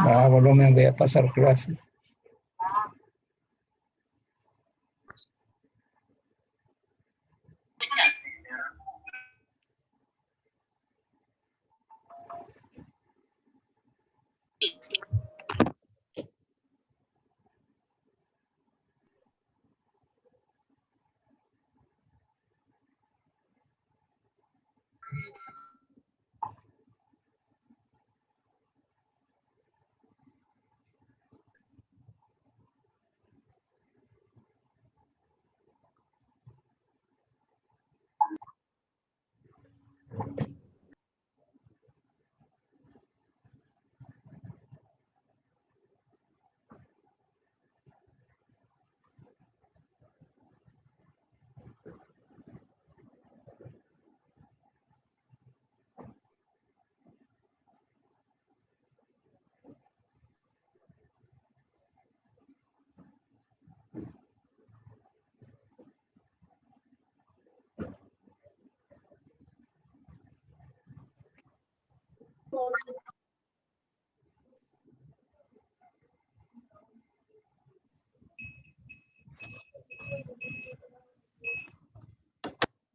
Baja volumen, voy a pasar clase.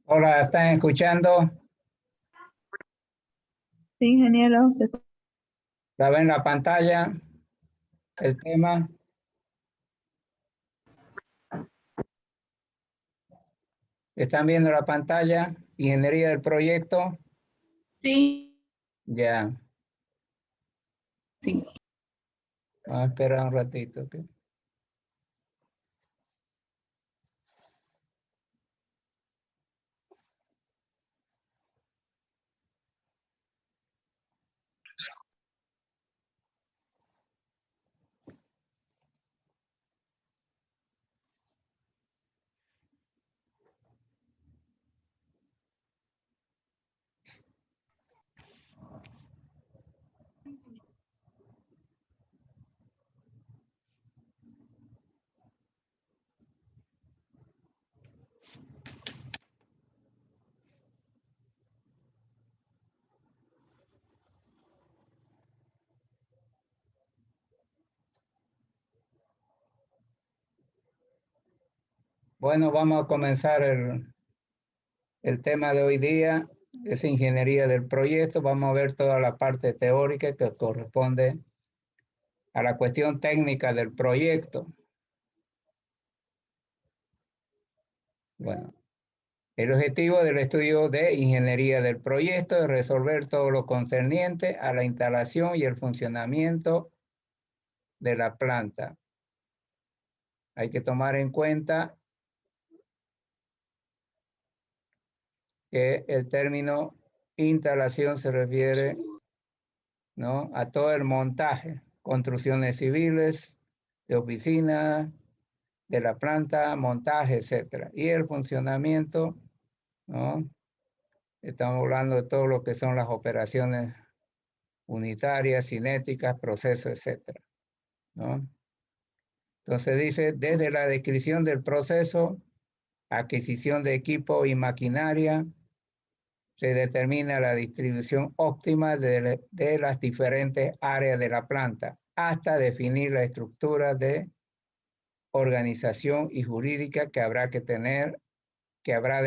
Hola, ¿están escuchando? Sí, ingeniero. ¿La ven en la pantalla? El tema. ¿Están viendo la pantalla? Ingeniería del proyecto. Sí. Ya. Sí. Vamos a esperar un ratito. ¿Ok? Bueno, vamos a comenzar el tema de hoy día. Es ingeniería del proyecto. Vamos a ver toda la parte teórica que corresponde a la cuestión técnica del proyecto. Bueno, el objetivo del estudio de ingeniería del proyecto es resolver todo lo concerniente a la instalación y el funcionamiento de la planta. Hay que tomar en cuenta que el término instalación se refiere, ¿no?, a todo el montaje, construcciones civiles, de oficina, de la planta, montaje, etc. Y el funcionamiento, ¿no? Estamos hablando de todo lo que son las operaciones unitarias, cinéticas, procesos, etc., ¿no? Entonces dice, desde la descripción del proceso, adquisición de equipo y maquinaria, se determina la distribución óptima de las diferentes áreas de la planta, hasta definir la estructura de organización y jurídica que habrá de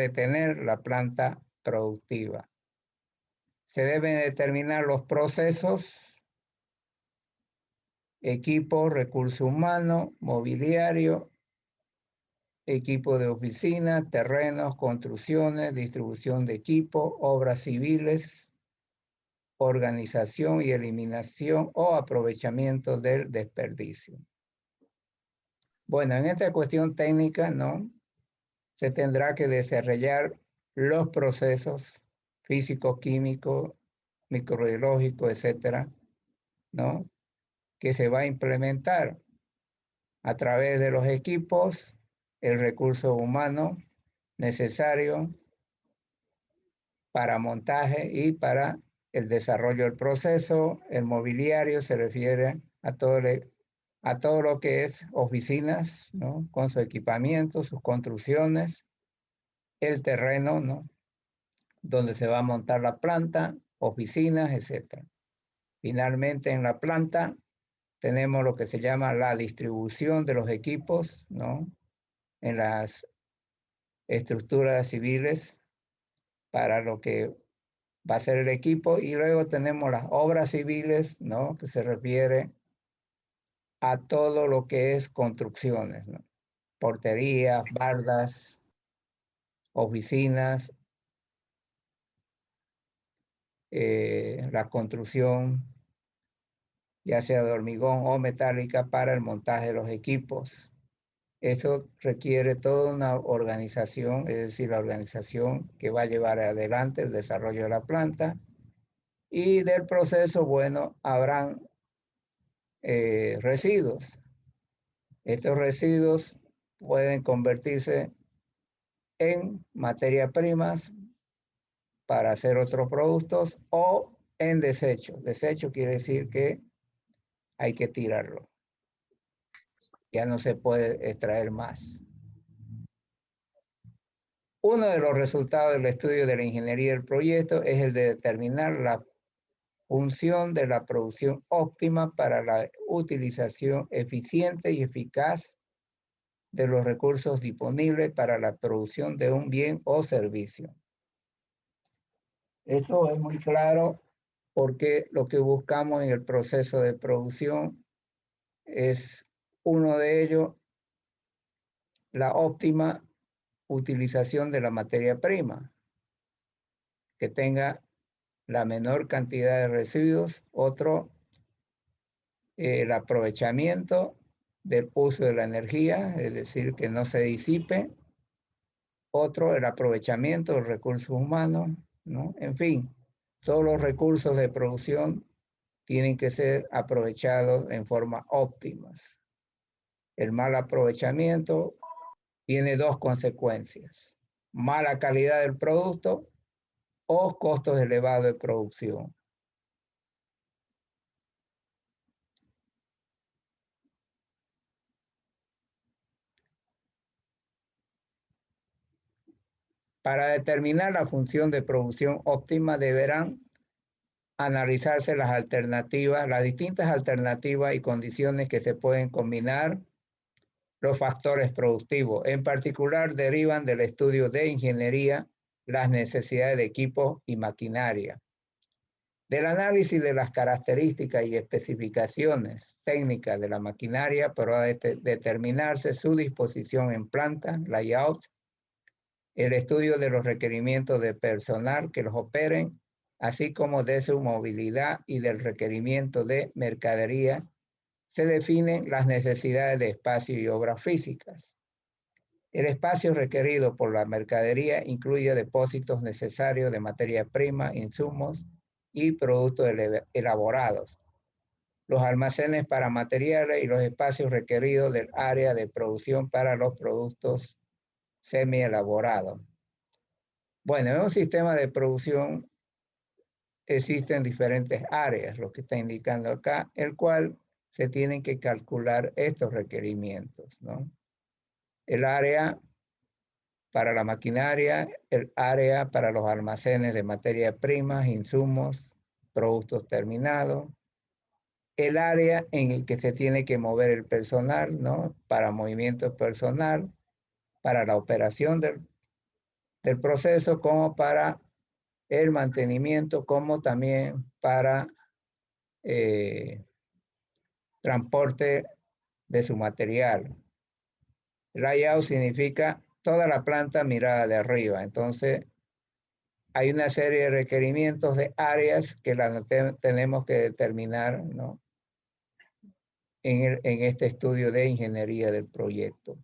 tener la planta productiva. Se deben determinar los procesos, equipo, recurso humano, mobiliario, equipo de oficina, terrenos, construcciones, distribución de equipo, obras civiles, organización y eliminación o aprovechamiento del desperdicio. Bueno, en esta cuestión técnica, ¿no?, se tendrá que desarrollar los procesos físicos, químicos, microbiológicos, etcétera, ¿no?, que se va a implementar a través de los equipos, el recurso humano necesario para montaje y para el desarrollo del proceso. El mobiliario se refiere a a todo lo que es oficinas, ¿no? Con su equipamiento, sus construcciones, el terreno, ¿no? Donde se va a montar la planta, oficinas, etc. Finalmente, en la planta tenemos lo que se llama la distribución de los equipos, ¿no? En las estructuras civiles para lo que va a ser el equipo, y luego tenemos las obras civiles, ¿no? Que se refiere a todo lo que es construcciones, ¿no? Porterías, bardas, oficinas, la construcción, ya sea de hormigón o metálica, para el montaje de los equipos. Eso requiere toda una organización, es decir, la organización que va a llevar adelante el desarrollo de la planta. Y del proceso, bueno, habrán residuos. Estos residuos pueden convertirse en materias primas para hacer otros productos o en desechos. Desecho quiere decir que hay que tirarlo. Ya no se puede extraer más. Uno de los resultados del estudio de la ingeniería del proyecto es el de determinar la función de la producción óptima para la utilización eficiente y eficaz de los recursos disponibles para la producción de un bien o servicio. Esto es muy claro porque lo que buscamos en el proceso de producción es uno de ellos, la óptima utilización de la materia prima, que tenga la menor cantidad de residuos. Otro, el aprovechamiento del uso de la energía, es decir, que no se disipe. Otro, el aprovechamiento de los recursos humanos, ¿no? En fin, todos los recursos de producción tienen que ser aprovechados en forma óptima. El mal aprovechamiento tiene dos consecuencias: mala calidad del producto o costos elevados de producción. Para determinar la función de producción óptima deberán analizarse las alternativas, las distintas alternativas y condiciones que se pueden combinar. Los factores productivos, en particular, derivan del estudio de ingeniería las necesidades de equipos y maquinaria. Del análisis de las características y especificaciones técnicas de la maquinaria para determinarse su disposición en planta, layout, el estudio de los requerimientos de personal que los operen, así como de su movilidad y del requerimiento de mercadería, se definen las necesidades de espacio y obras físicas. El espacio requerido por la mercadería incluye depósitos necesarios de materia prima, insumos y productos elaborados, los almacenes para materiales y los espacios requeridos del área de producción para los productos semi-elaborados. Bueno, en un sistema de producción existen diferentes áreas, lo que está indicando acá, el cual se tienen que calcular estos requerimientos, ¿no? El área para la maquinaria, el área para los almacenes de materias primas, insumos, productos terminados, el área en el que se tiene que mover el personal, ¿no? Para movimiento personal, para la operación del proceso, como para el mantenimiento, como también para transporte de su material. Layout significa toda la planta mirada de arriba. Entonces, hay una serie de requerimientos de áreas que tenemos que determinar, ¿no? En este estudio de ingeniería del proyecto.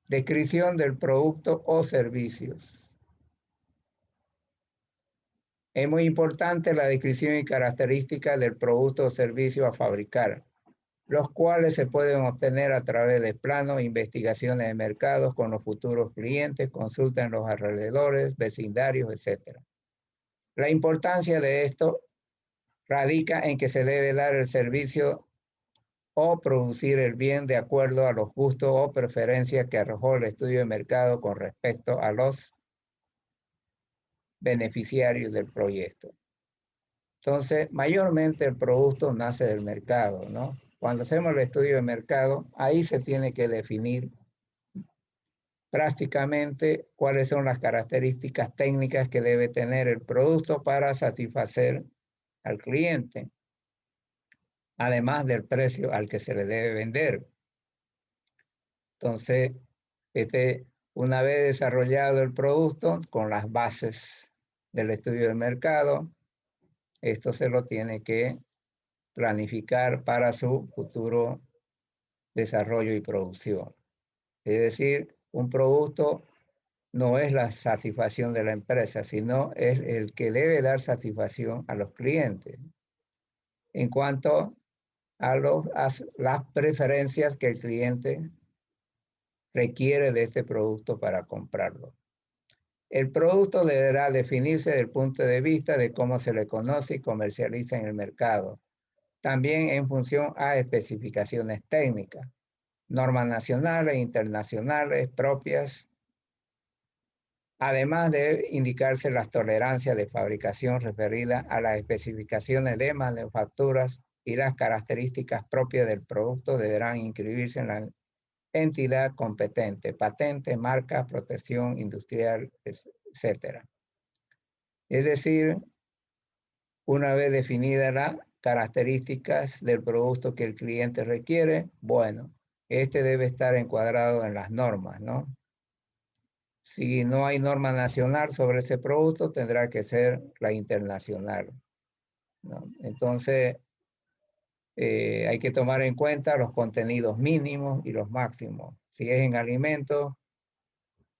Descripción del producto o servicios. Es muy importante la descripción y características del producto o servicio a fabricar, los cuales se pueden obtener a través de planos, investigaciones de mercados con los futuros clientes, consulta en los alrededores, vecindarios, etc. La importancia de esto radica en que se debe dar el servicio o producir el bien de acuerdo a los gustos o preferencias que arrojó el estudio de mercado con respecto a los beneficiarios del proyecto. Entonces, mayormente el producto nace del mercado, ¿no? Cuando hacemos el estudio de mercado, ahí se tiene que definir prácticamente cuáles son las características técnicas que debe tener el producto para satisfacer al cliente, además del precio al que se le debe vender. Entonces, una vez desarrollado el producto con las bases del estudio del mercado, esto se lo tiene que planificar para su futuro desarrollo y producción. Es decir, un producto no es la satisfacción de la empresa, sino es el que debe dar satisfacción a los clientes en cuanto a las preferencias que el cliente requiere de este producto para comprarlo. El producto deberá definirse desde el punto de vista de cómo se le conoce y comercializa en el mercado, también en función a especificaciones técnicas, normas nacionales e internacionales propias. Además de indicarse las tolerancias de fabricación referidas a las especificaciones de manufacturas y las características propias del producto deberán inscribirse en la entidad competente, patente, marca, protección industrial, etc. Es decir, una vez definidas las características del producto que el cliente requiere, bueno, este debe estar encuadrado en las normas, ¿no? Si no hay norma nacional sobre ese producto, tendrá que ser la internacional, ¿no? Entonces, hay que tomar en cuenta los contenidos mínimos y los máximos. Si es en alimentos,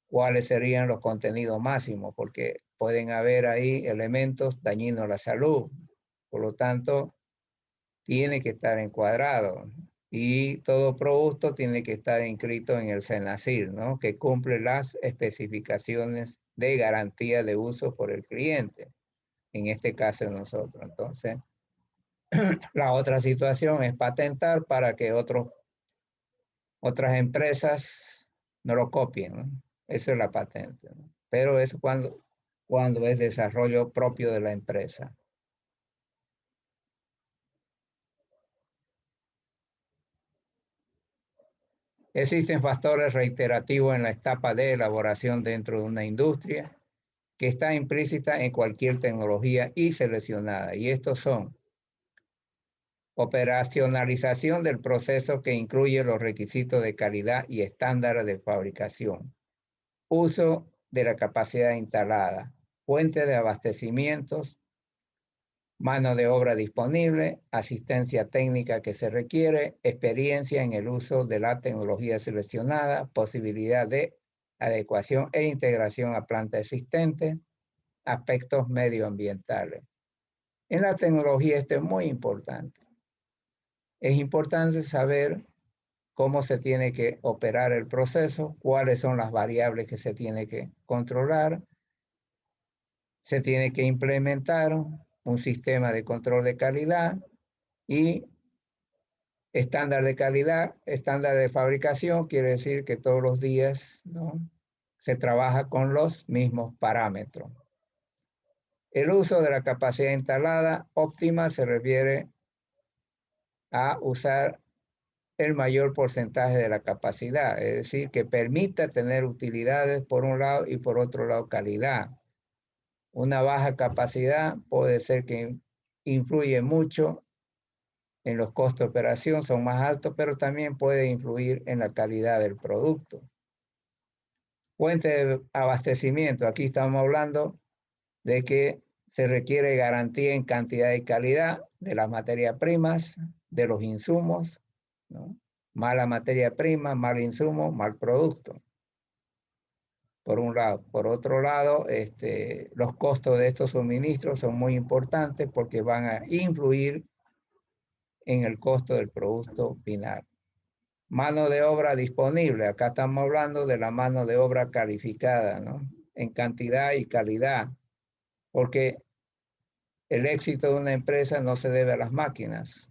¿cuáles serían los contenidos máximos? Porque pueden haber ahí elementos dañinos a la salud. Por lo tanto, tiene que estar encuadrado. Y todo producto tiene que estar inscrito en el SENACIR, ¿no? Que cumple las especificaciones de garantía de uso por el cliente, en este caso nosotros. Entonces, la otra situación es patentar para que otras empresas no lo copien, ¿no? Eso es la patente, ¿no? Pero es cuando es desarrollo propio de la empresa. Existen factores reiterativos en la etapa de elaboración dentro de una industria que está implícita en cualquier tecnología y seleccionada. Y estos son operacionalización del proceso que incluye los requisitos de calidad y estándares de fabricación, uso de la capacidad instalada, fuente de abastecimientos, mano de obra disponible, asistencia técnica que se requiere, experiencia en el uso de la tecnología seleccionada, posibilidad de adecuación e integración a planta existente, aspectos medioambientales. En la tecnología esto es muy importante. Es importante saber cómo se tiene que operar el proceso, cuáles son las variables que se tiene que controlar. Se tiene que implementar un sistema de control de calidad y estándar de calidad, estándar de fabricación, quiere decir que todos los días, ¿no?, se trabaja con los mismos parámetros. El uso de la capacidad instalada óptima se refiere a usar el mayor porcentaje de la capacidad, es decir, que permita tener utilidades por un lado y por otro lado calidad. Una baja capacidad puede ser que influye mucho en los costos de operación, son más altos, pero también puede influir en la calidad del producto. Fuente de abastecimiento, aquí estamos hablando de que se requiere garantía en cantidad y calidad de las materias primas, de los insumos, ¿no? Mala materia prima, mal insumo, mal producto. Por un lado. Por otro lado, los costos de estos suministros son muy importantes porque van a influir en el costo del producto final. Mano de obra disponible. Acá estamos hablando de la mano de obra calificada, ¿no? En cantidad y calidad. Porque el éxito de una empresa no se debe a las máquinas,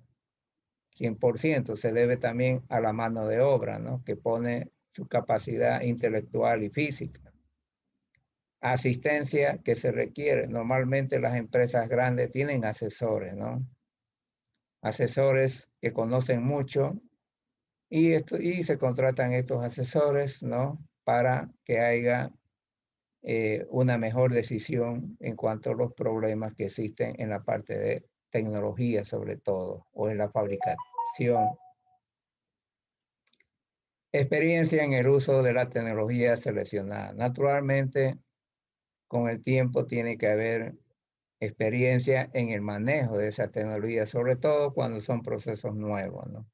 100%, se debe también a la mano de obra, ¿no? Que pone su capacidad intelectual y física. Asistencia que se requiere. Normalmente las empresas grandes tienen asesores, ¿no? Asesores que conocen mucho y se contratan estos asesores, ¿no? Para que haya una mejor decisión en cuanto a los problemas que existen en la parte de tecnología, sobre todo, o en la fabricación. Experiencia en el uso de la tecnología seleccionada. Naturalmente, con el tiempo tiene que haber experiencia en el manejo de esa tecnología, sobre todo cuando son procesos nuevos, ¿no?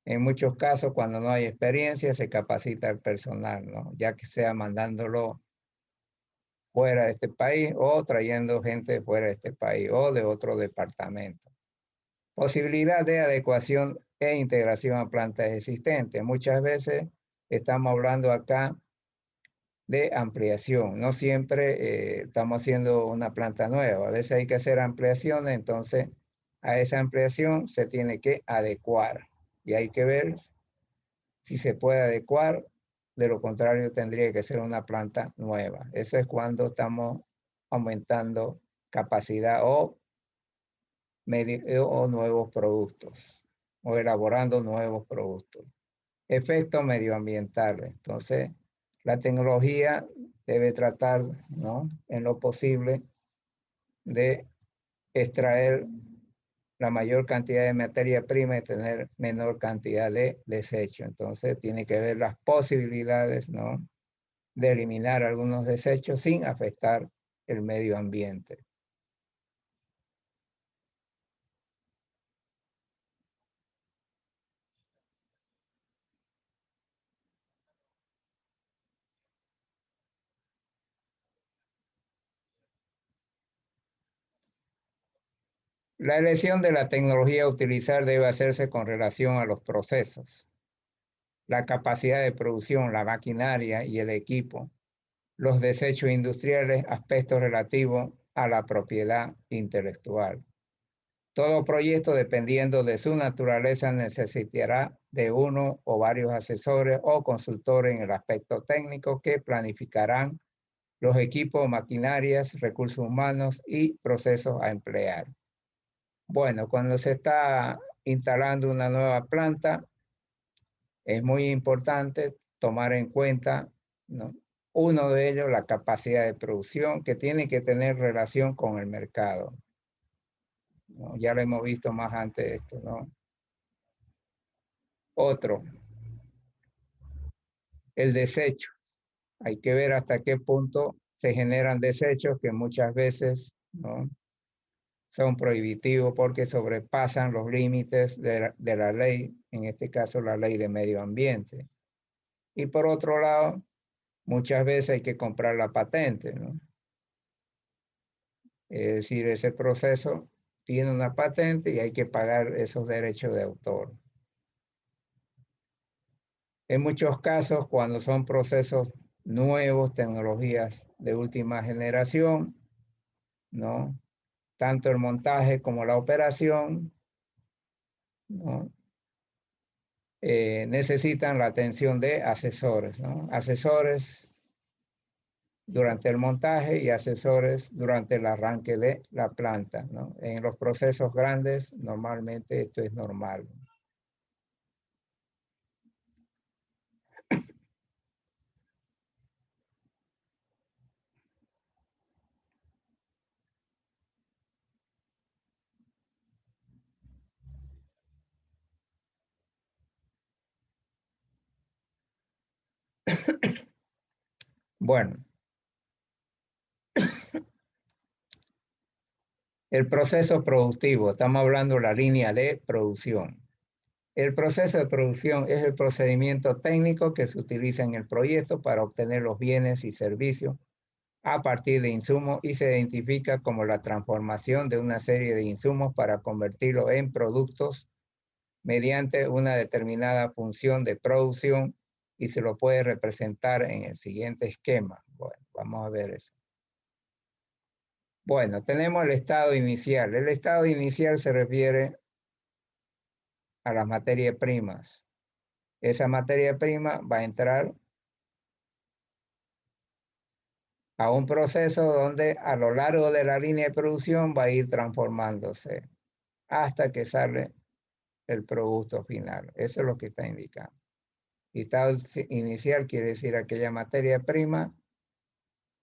En muchos casos, cuando no hay experiencia, se capacita al personal, ¿no? Ya que sea mandándolo fuera de este país o trayendo gente fuera de este país o de otro departamento. Posibilidad de adecuación e integración a plantas existentes. Muchas veces estamos hablando acá de ampliación. No siempre estamos haciendo una planta nueva. A veces hay que hacer ampliaciones, entonces a esa ampliación se tiene que adecuar y hay que ver si se puede adecuar. De lo contrario, tendría que ser una planta nueva. Eso es cuando estamos aumentando capacidad o nuevos productos o elaborando nuevos productos. Efectos medioambientales. Entonces, la tecnología debe tratar, ¿no? En lo posible de extraer la mayor cantidad de materia prima y tener menor cantidad de desecho. Entonces, tiene que ver las posibilidades, ¿no? De eliminar algunos desechos sin afectar el medio ambiente. La elección de la tecnología a utilizar debe hacerse con relación a los procesos, la capacidad de producción, la maquinaria y el equipo, los desechos industriales, aspectos relativos a la propiedad intelectual. Todo proyecto, dependiendo de su naturaleza, necesitará de uno o varios asesores o consultores en el aspecto técnico que planificarán los equipos, maquinarias, recursos humanos y procesos a emplear. Bueno, cuando se está instalando una nueva planta, es muy importante tomar en cuenta, ¿no? Uno de ellos, la capacidad de producción, que tiene que tener relación con el mercado, ¿no? Ya lo hemos visto más antes de esto, ¿no? Otro, el desecho. Hay que ver hasta qué punto se generan desechos que muchas veces, ¿no? Son prohibitivos porque sobrepasan los límites de la ley, en este caso la ley de medio ambiente. Y por otro lado, muchas veces hay que comprar la patente, ¿no? Es decir, ese proceso tiene una patente y hay que pagar esos derechos de autor. En muchos casos, cuando son procesos nuevos, tecnologías de última generación, ¿no? Tanto el montaje como la operación, ¿no? Necesitan la atención de asesores, ¿no? Asesores durante el montaje y asesores durante el arranque de la planta, ¿no? En los procesos grandes, normalmente esto es normal. Bueno, el proceso productivo, estamos hablando de la línea de producción. El proceso de producción es el procedimiento técnico que se utiliza en el proyecto para obtener los bienes y servicios a partir de insumos y se identifica como la transformación de una serie de insumos para convertirlos en productos mediante una determinada función de producción y se lo puede representar en el siguiente esquema. Bueno, vamos a ver eso. Bueno, tenemos el estado inicial. El estado inicial se refiere a las materias primas. Esa materia prima va a entrar a un proceso donde a lo largo de la línea de producción va a ir transformándose hasta que sale el producto final. Eso es lo que está indicando. Estado inicial quiere decir aquella materia prima,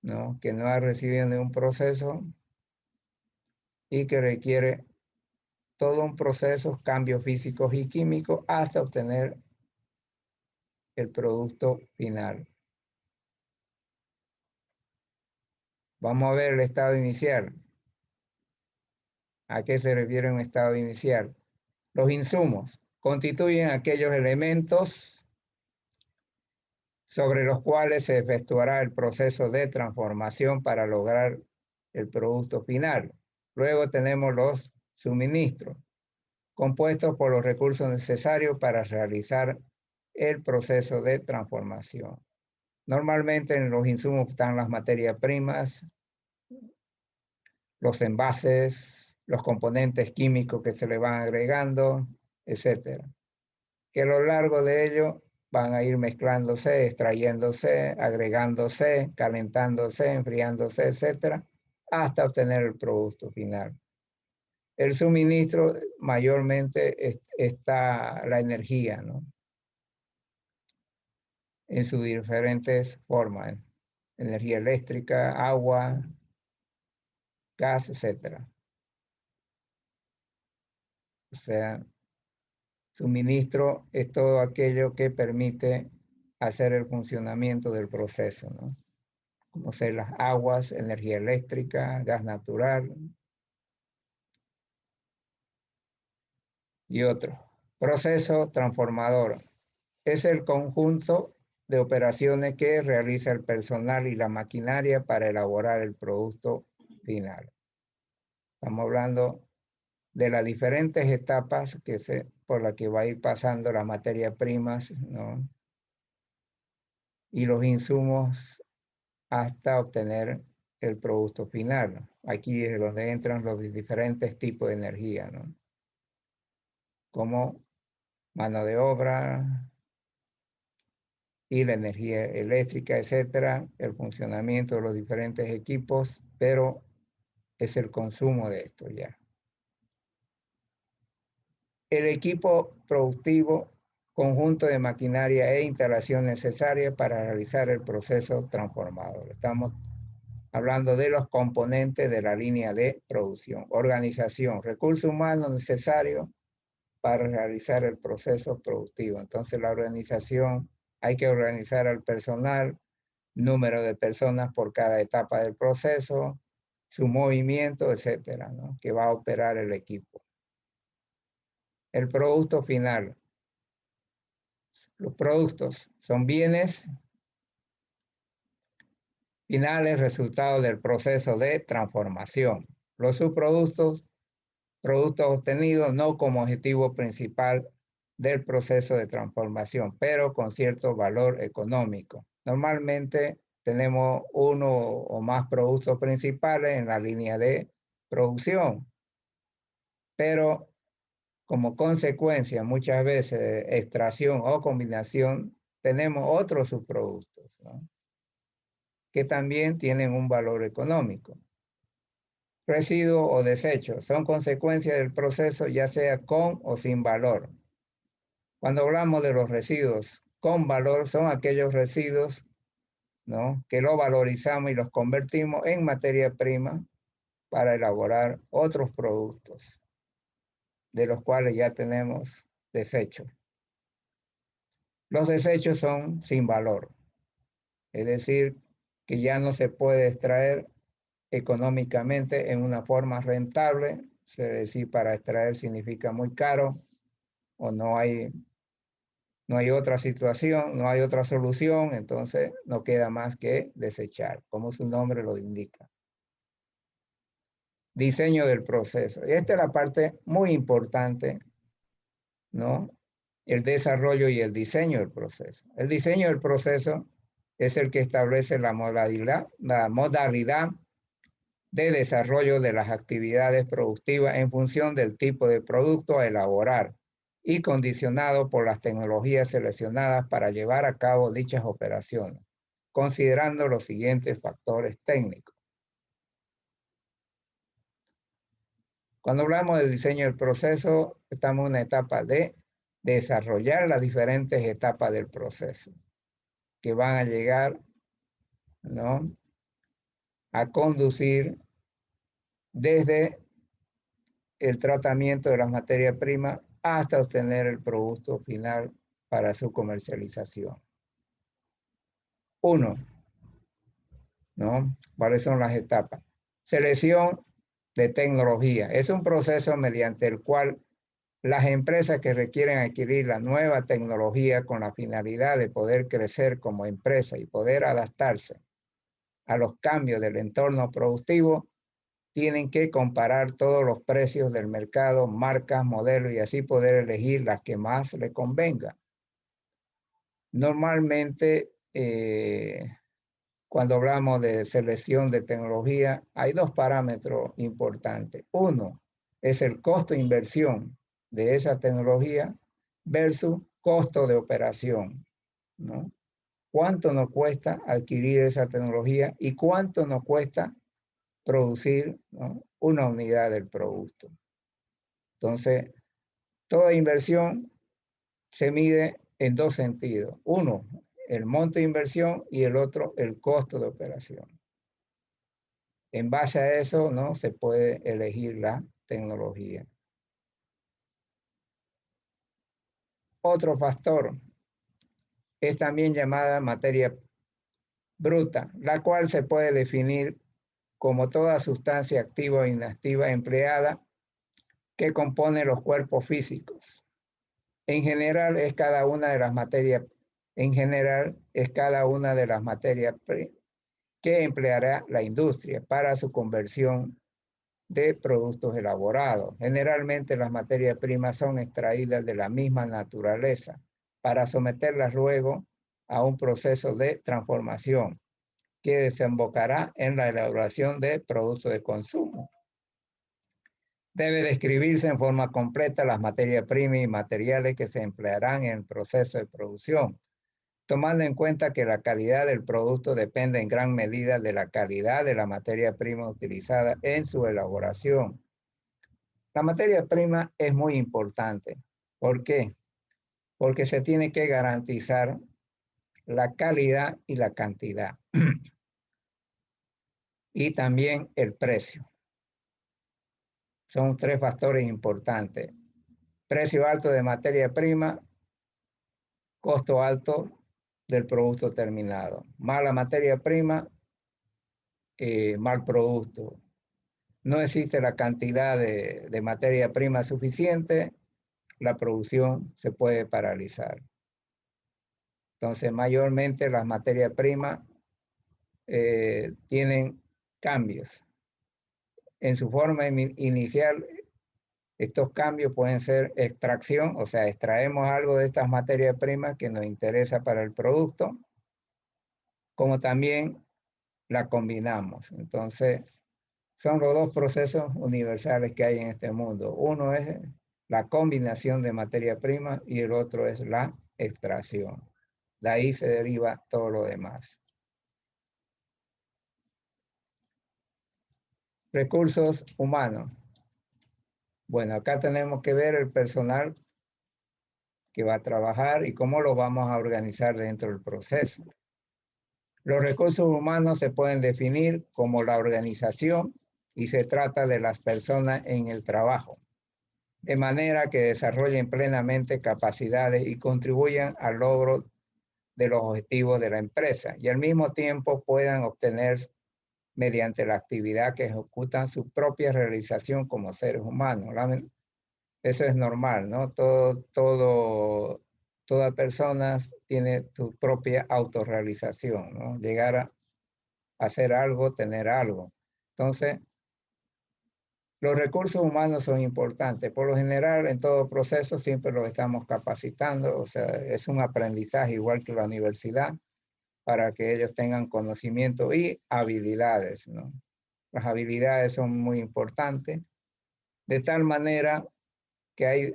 ¿no?, que no ha recibido ningún proceso y que requiere todo un proceso, cambios físicos y químicos hasta obtener el producto final. Vamos a ver el estado inicial. ¿A qué se refiere un estado inicial? Los insumos constituyen aquellos elementos sobre los cuales se efectuará el proceso de transformación para lograr el producto final. Luego tenemos los suministros, compuestos por los recursos necesarios para realizar el proceso de transformación. Normalmente en los insumos están las materias primas, los envases, los componentes químicos que se le van agregando, etcétera, que a lo largo de ello van a ir mezclándose, extrayéndose, agregándose, calentándose, enfriándose, etcétera, hasta obtener el producto final. El suministro mayormente está la energía, ¿no?, en sus diferentes formas: energía eléctrica, agua, gas, etcétera. O sea, suministro es todo aquello que permite hacer el funcionamiento del proceso, ¿no?, como ser las aguas, energía eléctrica, gas natural y otros. Proceso transformador es el conjunto de operaciones que realiza el personal y la maquinaria para elaborar el producto final. Estamos hablando de las diferentes etapas por las que va a ir pasando las materias primas, ¿no?, y los insumos hasta obtener el producto final. Aquí es donde entran los diferentes tipos de energía, ¿no?, como mano de obra y la energía eléctrica, etcétera, el funcionamiento de los diferentes equipos, pero es el consumo de esto ya. El equipo productivo, conjunto de maquinaria e instalación necesaria para realizar el proceso transformador. Estamos hablando de los componentes de la línea de producción. Organización, recursos humanos necesarios para realizar el proceso productivo. Entonces la organización, hay que organizar al personal, número de personas por cada etapa del proceso, su movimiento, etcétera, ¿no?, que va a operar el equipo. El producto final. Los productos son bienes finales, resultados del proceso de transformación. Los subproductos, productos obtenidos no como objetivo principal del proceso de transformación, pero con cierto valor económico. Normalmente tenemos uno o más productos principales en la línea de producción, pero como consecuencia muchas veces de extracción o combinación tenemos otros subproductos, ¿no?, que también tienen un valor económico. Residuos o desechos son consecuencia del proceso, ya sea con o sin valor. Cuando hablamos de los residuos con valor, son aquellos residuos, ¿no?, que los valorizamos y los convertimos en materia prima para elaborar otros productos, de los cuales ya tenemos desechos. Los desechos son sin valor, es decir, que ya no se puede extraer económicamente en una forma rentable, es decir, para extraer significa muy caro o no hay otra situación, no hay otra solución, entonces no queda más que desechar, como su nombre lo indica. Diseño del proceso. Y esta es la parte muy importante, ¿no?, el desarrollo y el diseño del proceso. El diseño del proceso es el que establece la modalidad de desarrollo de las actividades productivas en función del tipo de producto a elaborar y condicionado por las tecnologías seleccionadas para llevar a cabo dichas operaciones, considerando los siguientes factores técnicos. Cuando hablamos del diseño del proceso, estamos en una etapa de desarrollar las diferentes etapas del proceso que van a llegar, ¿no?, a conducir desde el tratamiento de las materias primas hasta obtener el producto final para su comercialización. Uno, ¿no? ¿Cuáles son las etapas? Selección de tecnología. Es un proceso mediante el cual las empresas que requieren adquirir la nueva tecnología con la finalidad de poder crecer como empresa y poder adaptarse a los cambios del entorno productivo, tienen que comparar todos los precios del mercado, marcas, modelos y así poder elegir las que más le convenga. Normalmente, cuando hablamos de selección de tecnología, hay dos parámetros importantes. Uno es el costo de inversión de esa tecnología versus costo de operación, ¿no? ¿Cuánto nos cuesta adquirir esa tecnología y cuánto nos cuesta producir, ¿no?, una unidad del producto? Entonces, toda inversión se mide en dos sentidos. Uno, el monto de inversión y el otro, el costo de operación. En base a eso, ¿no?, se puede elegir la tecnología. Otro factor es también llamada materia bruta, la cual se puede definir como toda sustancia activa o inactiva empleada que compone los cuerpos físicos. En general es cada una de las materias que empleará la industria para su conversión de productos elaborados. Generalmente las materias primas son extraídas de la misma naturaleza para someterlas luego a un proceso de transformación que desembocará en la elaboración de productos de consumo. Debe describirse en forma completa las materias primas y materiales que se emplearán en el proceso de producción, tomando en cuenta que la calidad del producto depende en gran medida de la calidad de la materia prima utilizada en su elaboración. La materia prima es muy importante. ¿Por qué? Porque se tiene que garantizar la calidad y la cantidad. Y también el precio. Son tres factores importantes. Precio alto de materia prima, costo alto del producto terminado. Mala materia prima, mal producto. No existe la cantidad de materia prima suficiente, la producción se puede paralizar. Entonces, mayormente las materias primas tienen cambios. En su forma inicial, estos cambios pueden ser extracción, o sea, extraemos algo de estas materias primas que nos interesa para el producto, como también la combinamos. Entonces, son los dos procesos universales que hay en este mundo. Uno es la combinación de materia prima y el otro es la extracción. De ahí se deriva todo lo demás. Recursos humanos. Bueno, acá tenemos que ver el personal que va a trabajar y cómo lo vamos a organizar dentro del proceso. Los recursos humanos se pueden definir como la organización y se trata de las personas en el trabajo, de manera que desarrollen plenamente capacidades y contribuyan al logro de los objetivos de la empresa y al mismo tiempo puedan obtener mediante la actividad que ejecutan su propia realización como seres humanos. Eso es normal, ¿no? Toda persona tiene su propia autorrealización, ¿no? Llegar a hacer algo, tener algo. Entonces, los recursos humanos son importantes. Por lo general, en todo proceso siempre los estamos capacitando, o sea, es un aprendizaje igual que la universidad para que ellos tengan conocimiento y habilidades, ¿no? las habilidades son muy importantes, de tal manera que hay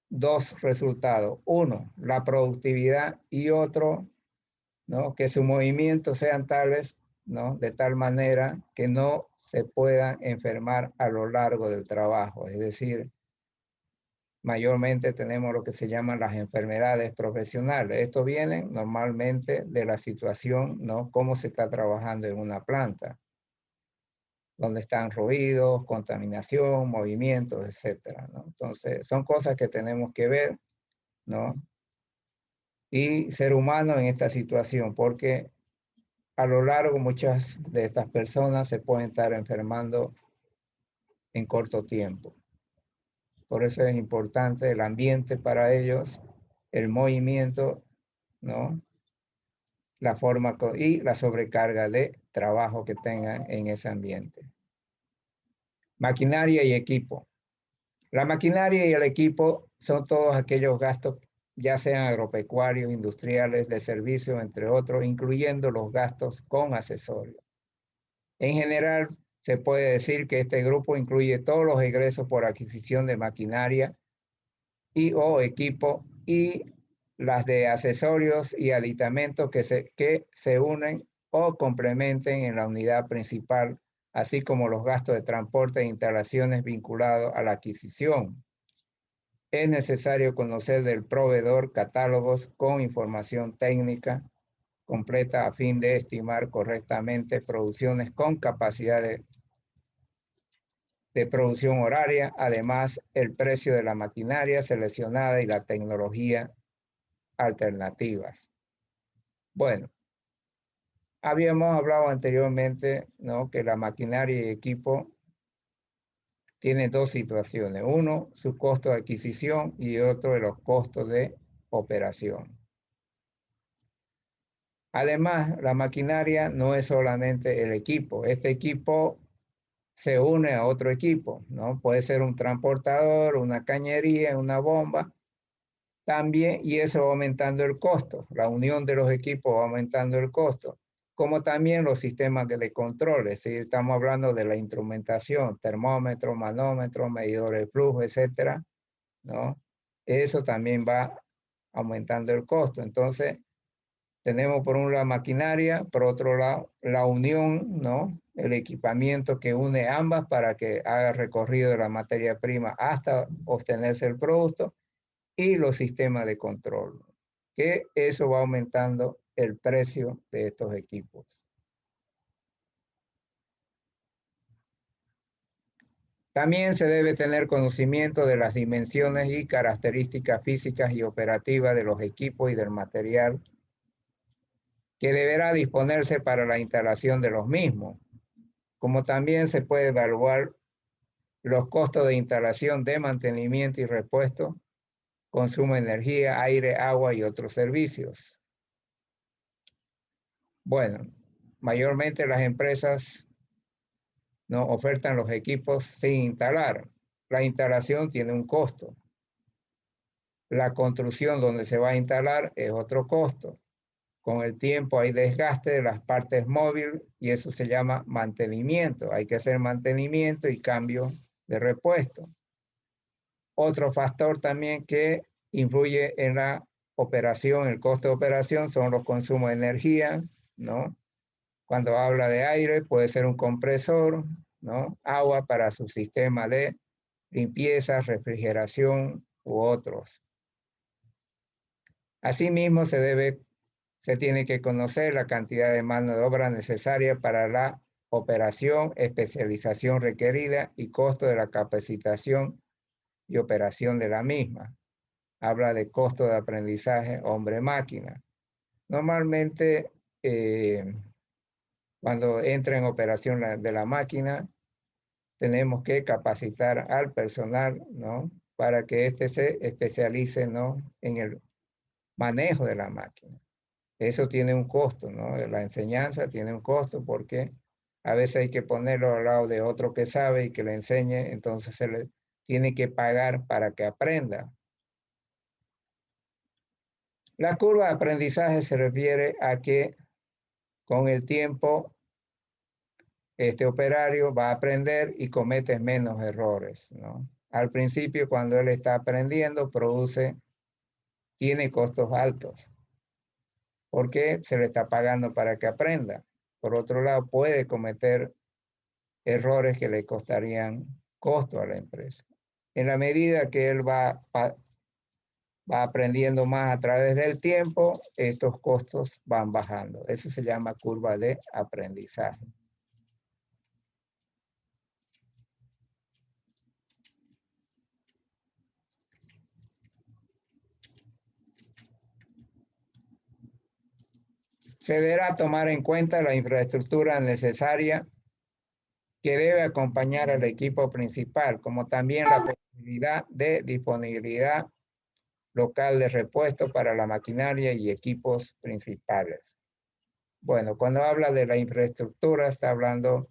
dos resultados. Uno, la productividad y otro, ¿no? Que sus movimientos sean tales, ¿no? De tal manera que no se puedan enfermar a lo largo del trabajo. Es decir, mayormente tenemos lo que se llaman las enfermedades profesionales. Esto viene normalmente de la situación, ¿no? Cómo se está trabajando en una planta, donde están ruidos, contaminación, movimientos, etcétera, ¿no? Entonces, son cosas que tenemos que ver, ¿no? Y ser humano en esta situación, porque a lo largo muchas de estas personas se pueden estar enfermando en corto tiempo. Por eso es importante el ambiente para ellos, el movimiento, ¿no? La forma y la sobrecarga de trabajo que tengan en ese ambiente. Maquinaria y equipo. La maquinaria y el equipo son todos aquellos gastos, ya sean agropecuarios, industriales, de servicios, entre otros, incluyendo los gastos con accesorios. En general, se puede decir que este grupo incluye todos los egresos por adquisición de maquinaria y o equipo y las de accesorios y aditamentos que se unen o complementen en la unidad principal, así como los gastos de transporte e instalaciones vinculados a la adquisición. Es necesario conocer del proveedor catálogos con información técnica completa a fin de estimar correctamente producciones con capacidad de producción horaria, además el precio de la maquinaria seleccionada y la tecnología alternativas. Bueno, habíamos hablado anteriormente, ¿no? Que la maquinaria y equipo tiene dos situaciones. Uno, su costo de adquisición y otro de los costos de operación. Además, la maquinaria no es solamente el equipo. Este equipo se une a otro equipo, ¿no? Puede ser un transportador, una cañería, una bomba, también, y eso va aumentando el costo. La unión de los equipos va aumentando el costo, como también los sistemas de control. Si estamos hablando de la instrumentación, termómetro, manómetro, medidores de flujo, etcétera, ¿no? Eso también va aumentando el costo. Entonces, tenemos por un lado maquinaria, por otro lado la unión, ¿no? El equipamiento que une ambas para que haga recorrido de la materia prima hasta obtenerse el producto, y los sistemas de control, que eso va aumentando el precio de estos equipos. También se debe tener conocimiento de las dimensiones y características físicas y operativas de los equipos y del material que deberá disponerse para la instalación de los mismos, como también se puede evaluar los costos de instalación, de mantenimiento y repuesto, consumo de energía, aire, agua y otros servicios. Bueno, mayormente las empresas no ofertan los equipos sin instalar. La instalación tiene un costo. La construcción donde se va a instalar es otro costo. Con el tiempo hay desgaste de las partes móviles y eso se llama mantenimiento. Hay que hacer mantenimiento y cambio de repuesto. Otro factor también que influye en la operación, el costo de operación, son los consumos de energía, ¿no? Cuando habla de aire, puede ser un compresor, ¿no? Agua para su sistema de limpieza, refrigeración u otros. Asimismo, se tiene que conocer la cantidad de mano de obra necesaria para la operación, especialización requerida y costo de la capacitación y operación de la misma. Habla de costo de aprendizaje hombre-máquina. Normalmente, cuando entra en operación de la máquina, tenemos que capacitar al personal, ¿no? Para que éste se especialice, ¿no? En el manejo de la máquina. Eso tiene un costo, ¿no? La enseñanza tiene un costo porque a veces hay que ponerlo al lado de otro que sabe y que le enseñe, entonces se le tiene que pagar para que aprenda. La curva de aprendizaje se refiere a que con el tiempo este operario va a aprender y comete menos errores, ¿no? Al principio, cuando él está aprendiendo, tiene costos altos, porque se le está pagando para que aprenda. Por otro lado, puede cometer errores que le costarían costo a la empresa. En la medida que él va aprendiendo más a través del tiempo, estos costos van bajando. Eso se llama curva de aprendizaje. Se deberá tomar en cuenta la infraestructura necesaria que debe acompañar al equipo principal, como también la posibilidad de disponibilidad local de repuesto para la maquinaria y equipos principales. Bueno, cuando habla de la infraestructura, está hablando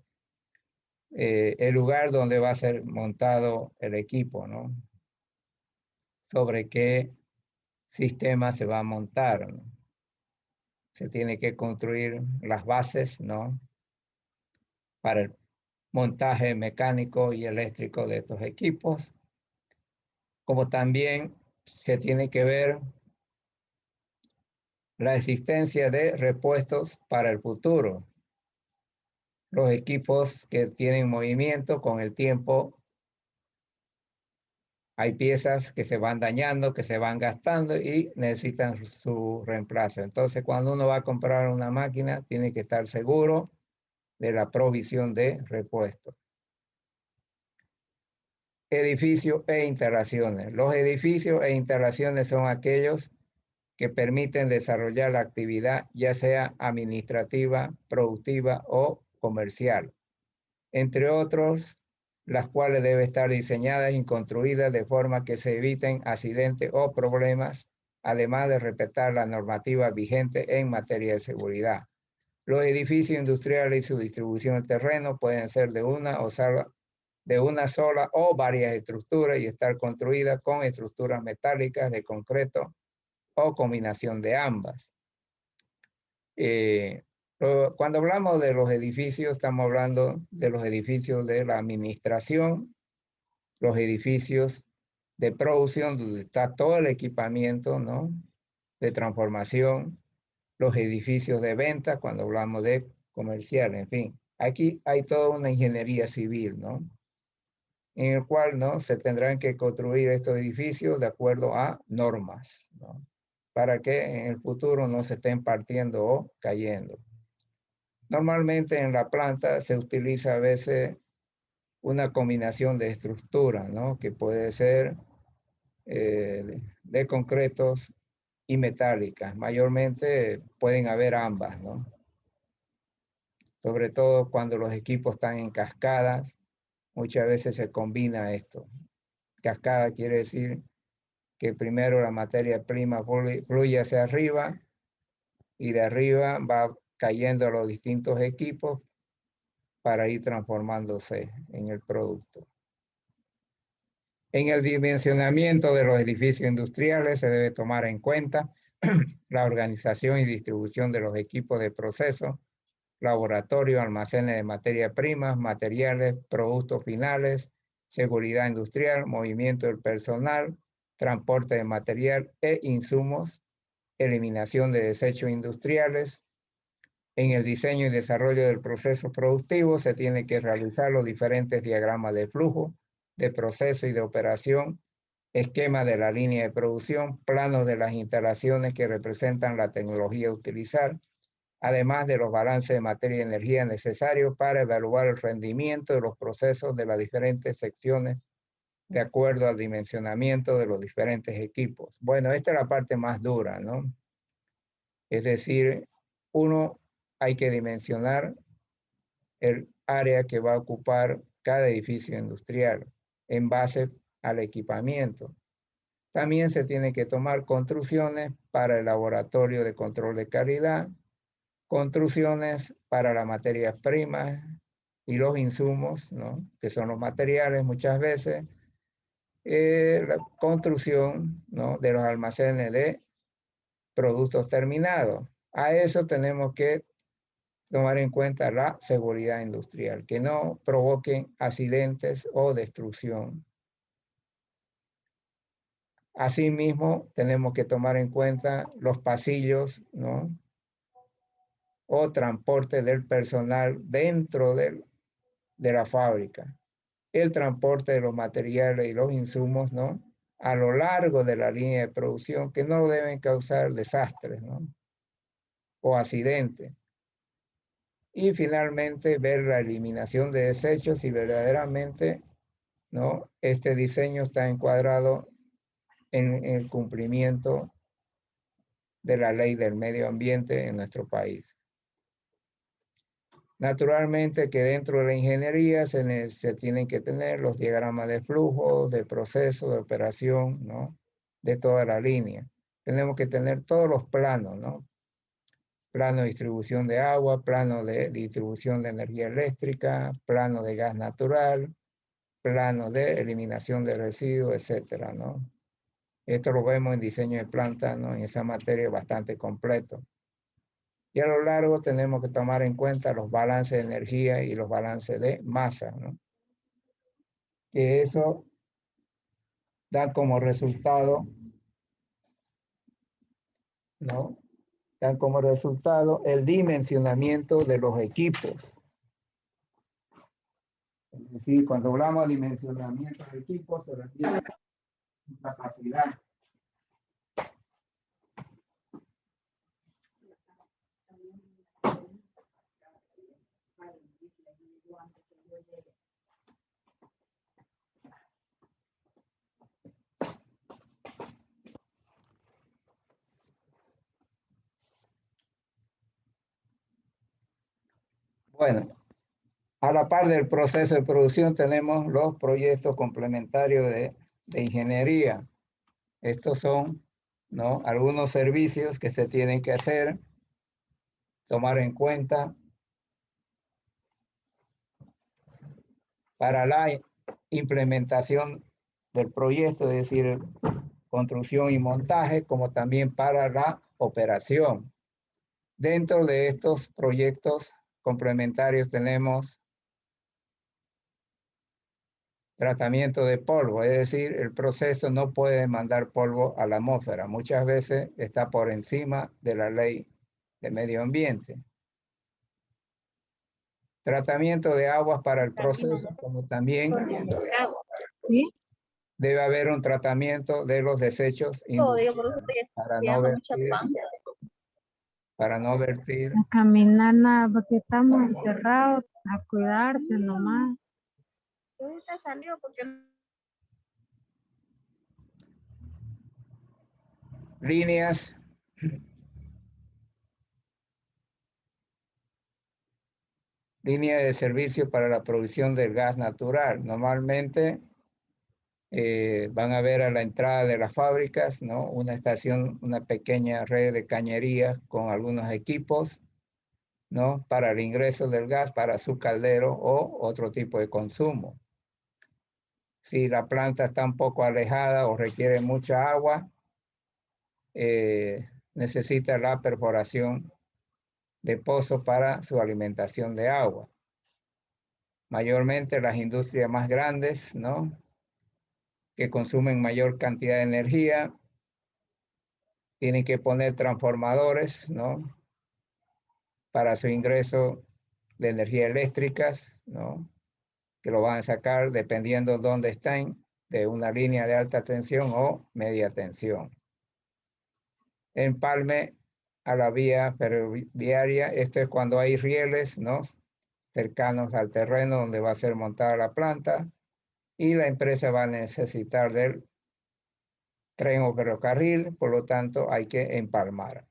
el lugar donde va a ser montado el equipo, ¿no? Sobre qué sistema se va a montar, ¿no? Se tiene que construir las bases, ¿no? Para el montaje mecánico y eléctrico de estos equipos, como también se tiene que ver la existencia de repuestos para el futuro. Los equipos que tienen movimiento con el tiempo, hay piezas que se van dañando, que se van gastando y necesitan su reemplazo. Entonces, cuando uno va a comprar una máquina, tiene que estar seguro de la provisión de repuestos. Edificios e instalaciones. Los edificios e instalaciones son aquellos que permiten desarrollar la actividad, ya sea administrativa, productiva o comercial, entre otros, las cuales deben estar diseñadas y construidas de forma que se eviten accidentes o problemas, además de respetar la normativa vigente en materia de seguridad. Los edificios industriales y su distribución de terreno pueden ser de una sola o varias estructuras y estar construidas con estructuras metálicas de concreto o combinación de ambas. Cuando hablamos de los edificios, estamos hablando de los edificios de la administración, los edificios de producción, donde está todo el equipamiento, ¿no? De transformación, los edificios de venta, cuando hablamos de comercial, en fin. Aquí hay toda una ingeniería civil, ¿no? En el cual, ¿no? Se tendrán que construir estos edificios de acuerdo a normas, ¿no? Para que en el futuro no se estén partiendo o cayendo. Normalmente en la planta se utiliza a veces una combinación de estructuras, ¿no? Que puede ser de concretos y metálicas. Mayormente pueden haber ambas, ¿no? Sobre todo cuando los equipos están en cascadas, muchas veces se combina esto. Cascada quiere decir que primero la materia prima fluye hacia arriba y de arriba va cayendo a los distintos equipos para ir transformándose en el producto. En el dimensionamiento de los edificios industriales se debe tomar en cuenta la organización y distribución de los equipos de proceso, laboratorio, almacenes de materias primas, materiales, productos finales, seguridad industrial, movimiento del personal, transporte de material e insumos, eliminación de desechos industriales. En el diseño y desarrollo del proceso productivo se tiene que realizar los diferentes diagramas de flujo, de proceso y de operación, esquema de la línea de producción, planos de las instalaciones que representan la tecnología a utilizar, además de los balances de materia y energía necesarios para evaluar el rendimiento de los procesos de las diferentes secciones de acuerdo al dimensionamiento de los diferentes equipos. Bueno, esta es la parte más dura, ¿no? Es decir, hay que dimensionar el área que va a ocupar cada edificio industrial en base al equipamiento. También se tiene que tomar construcciones para el laboratorio de control de calidad, construcciones para las materias primas y los insumos, ¿no? Que son los materiales muchas veces, la construcción, ¿no? De los almacenes de productos terminados. A eso tenemos que tomar en cuenta la seguridad industrial, que no provoquen accidentes o destrucción. Asimismo, tenemos que tomar en cuenta los pasillos, ¿no? O transporte del personal dentro de la fábrica. El transporte de los materiales y los insumos, ¿no? A lo largo de la línea de producción que no deben causar desastres, ¿no? O accidentes. Y finalmente ver la eliminación de desechos si verdaderamente, ¿no? Este diseño está encuadrado en el cumplimiento de la ley del medio ambiente en nuestro país. Naturalmente que dentro de la ingeniería se tienen que tener los diagramas de flujo, de proceso, de operación, ¿no? De toda la línea. Tenemos que tener todos los planos, ¿no? Plano de distribución de agua, plano de distribución de energía eléctrica, plano de gas natural, plano de eliminación de residuos, etcétera, ¿no? Esto lo vemos en diseño de planta, ¿no? En esa materia bastante completo. Y a lo largo tenemos que tomar en cuenta los balances de energía y los balances de masa, ¿no? Que eso da como resultado, ¿no? Dan como resultado el dimensionamiento de los equipos. Es decir, cuando hablamos de dimensionamiento de equipos, se refiere a su capacidad. Bueno, a la par del proceso de producción tenemos los proyectos complementarios de ingeniería. Estos son, ¿no? Algunos servicios que se tienen que hacer, tomar en cuenta para la implementación del proyecto, es decir, construcción y montaje, como también para la operación. Dentro de estos proyectos complementarios tenemos tratamiento de polvo, es decir, el proceso no puede mandar polvo a la atmósfera. Muchas veces está por encima de la ley de medio ambiente. Tratamiento de aguas para el proceso, como también ¿Sí? debe haber un tratamiento de los desechos industriales para no vertir. A caminar nada, porque estamos encerrados, a cuidarse nomás. Líneas de servicio para la producción del gas natural. Normalmente van a ver a la entrada de las fábricas, ¿no? Una estación, una pequeña red de cañerías con algunos equipos, ¿no? Para el ingreso del gas para su caldero o otro tipo de consumo. Si la planta está un poco alejada o requiere mucha agua, necesita la perforación de pozos para su alimentación de agua. Mayormente las industrias más grandes, ¿no? Que consumen mayor cantidad de energía, tienen que poner transformadores, ¿no? Para su ingreso de energía eléctricas, ¿no? Que lo van a sacar dependiendo dónde estén, de una línea de alta tensión o media tensión. Empalme a la vía ferroviaria, esto es cuando hay rieles, ¿no? Cercanos al terreno donde va a ser montada la planta y la empresa va a necesitar del tren o ferrocarril, por lo tanto hay que empalmar.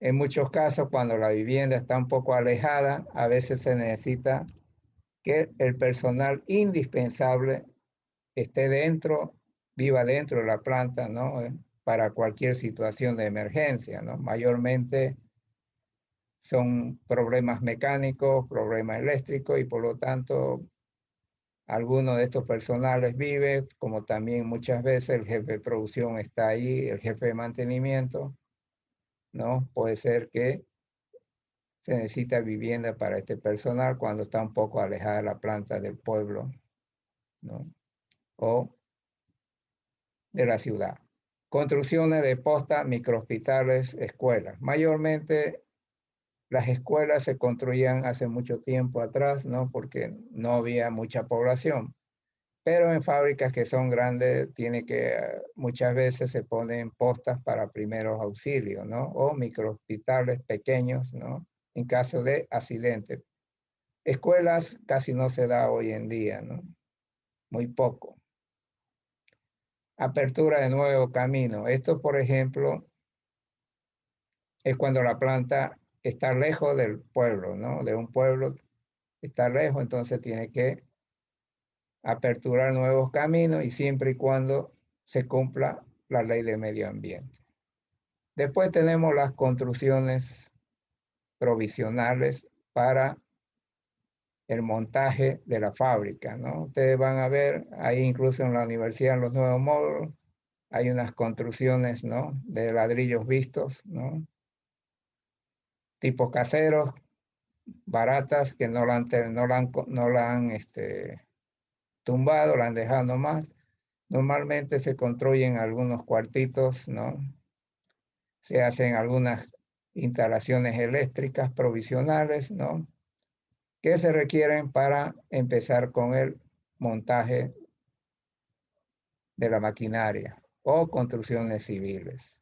En muchos casos, cuando la vivienda está un poco alejada, a veces se necesita que el personal indispensable esté dentro, viva dentro de la planta, ¿no? Para cualquier situación de emergencia, ¿no? Mayormente son problemas mecánicos, problemas eléctricos y por lo tanto algunos de estos personales vive, como también muchas veces el jefe de producción está ahí, el jefe de mantenimiento, ¿no? Puede ser que se necesita vivienda para este personal cuando está un poco alejada la planta del pueblo, ¿no? O de la ciudad. Construcciones de postas, microhospitales, escuelas. Mayormente las escuelas se construían hace mucho tiempo atrás, ¿no? Porque no había mucha población. Pero en fábricas que son grandes, muchas veces se ponen postas para primeros auxilios, ¿no? O microhospitales pequeños, ¿no? En caso de accidentes. Escuelas casi no se da hoy en día, ¿no? Muy poco. Apertura de nuevos caminos. Esto, por ejemplo, es cuando la planta está lejos del pueblo, ¿no? De un pueblo está lejos, entonces tiene que aperturar nuevos caminos y siempre y cuando se cumpla la ley de medio ambiente. Después tenemos las construcciones provisionales para el montaje de la fábrica, ¿no? Ustedes van a ver, ahí incluso en la universidad, en los nuevos módulos, hay unas construcciones, ¿no? De ladrillos vistos, ¿no? Tipos caseros, baratas, que no la han tumbado, la han dejado nomás. Normalmente se construyen algunos cuartitos, ¿no? Se hacen algunas instalaciones eléctricas provisionales, ¿no? Que se requieren para empezar con el montaje de la maquinaria o construcciones civiles.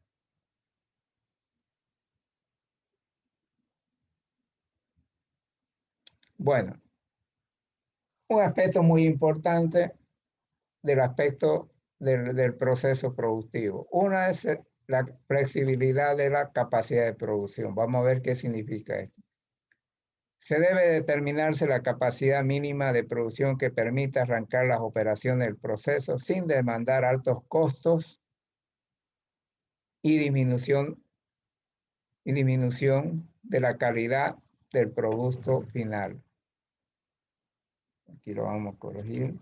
Bueno, un aspecto muy importante del aspecto del proceso productivo. Una es la flexibilidad de la capacidad de producción. Vamos a ver qué significa esto. Se debe determinarse la capacidad mínima de producción que permita arrancar las operaciones del proceso sin demandar altos costos y disminución de la calidad del producto final. Aquí lo vamos a corregir.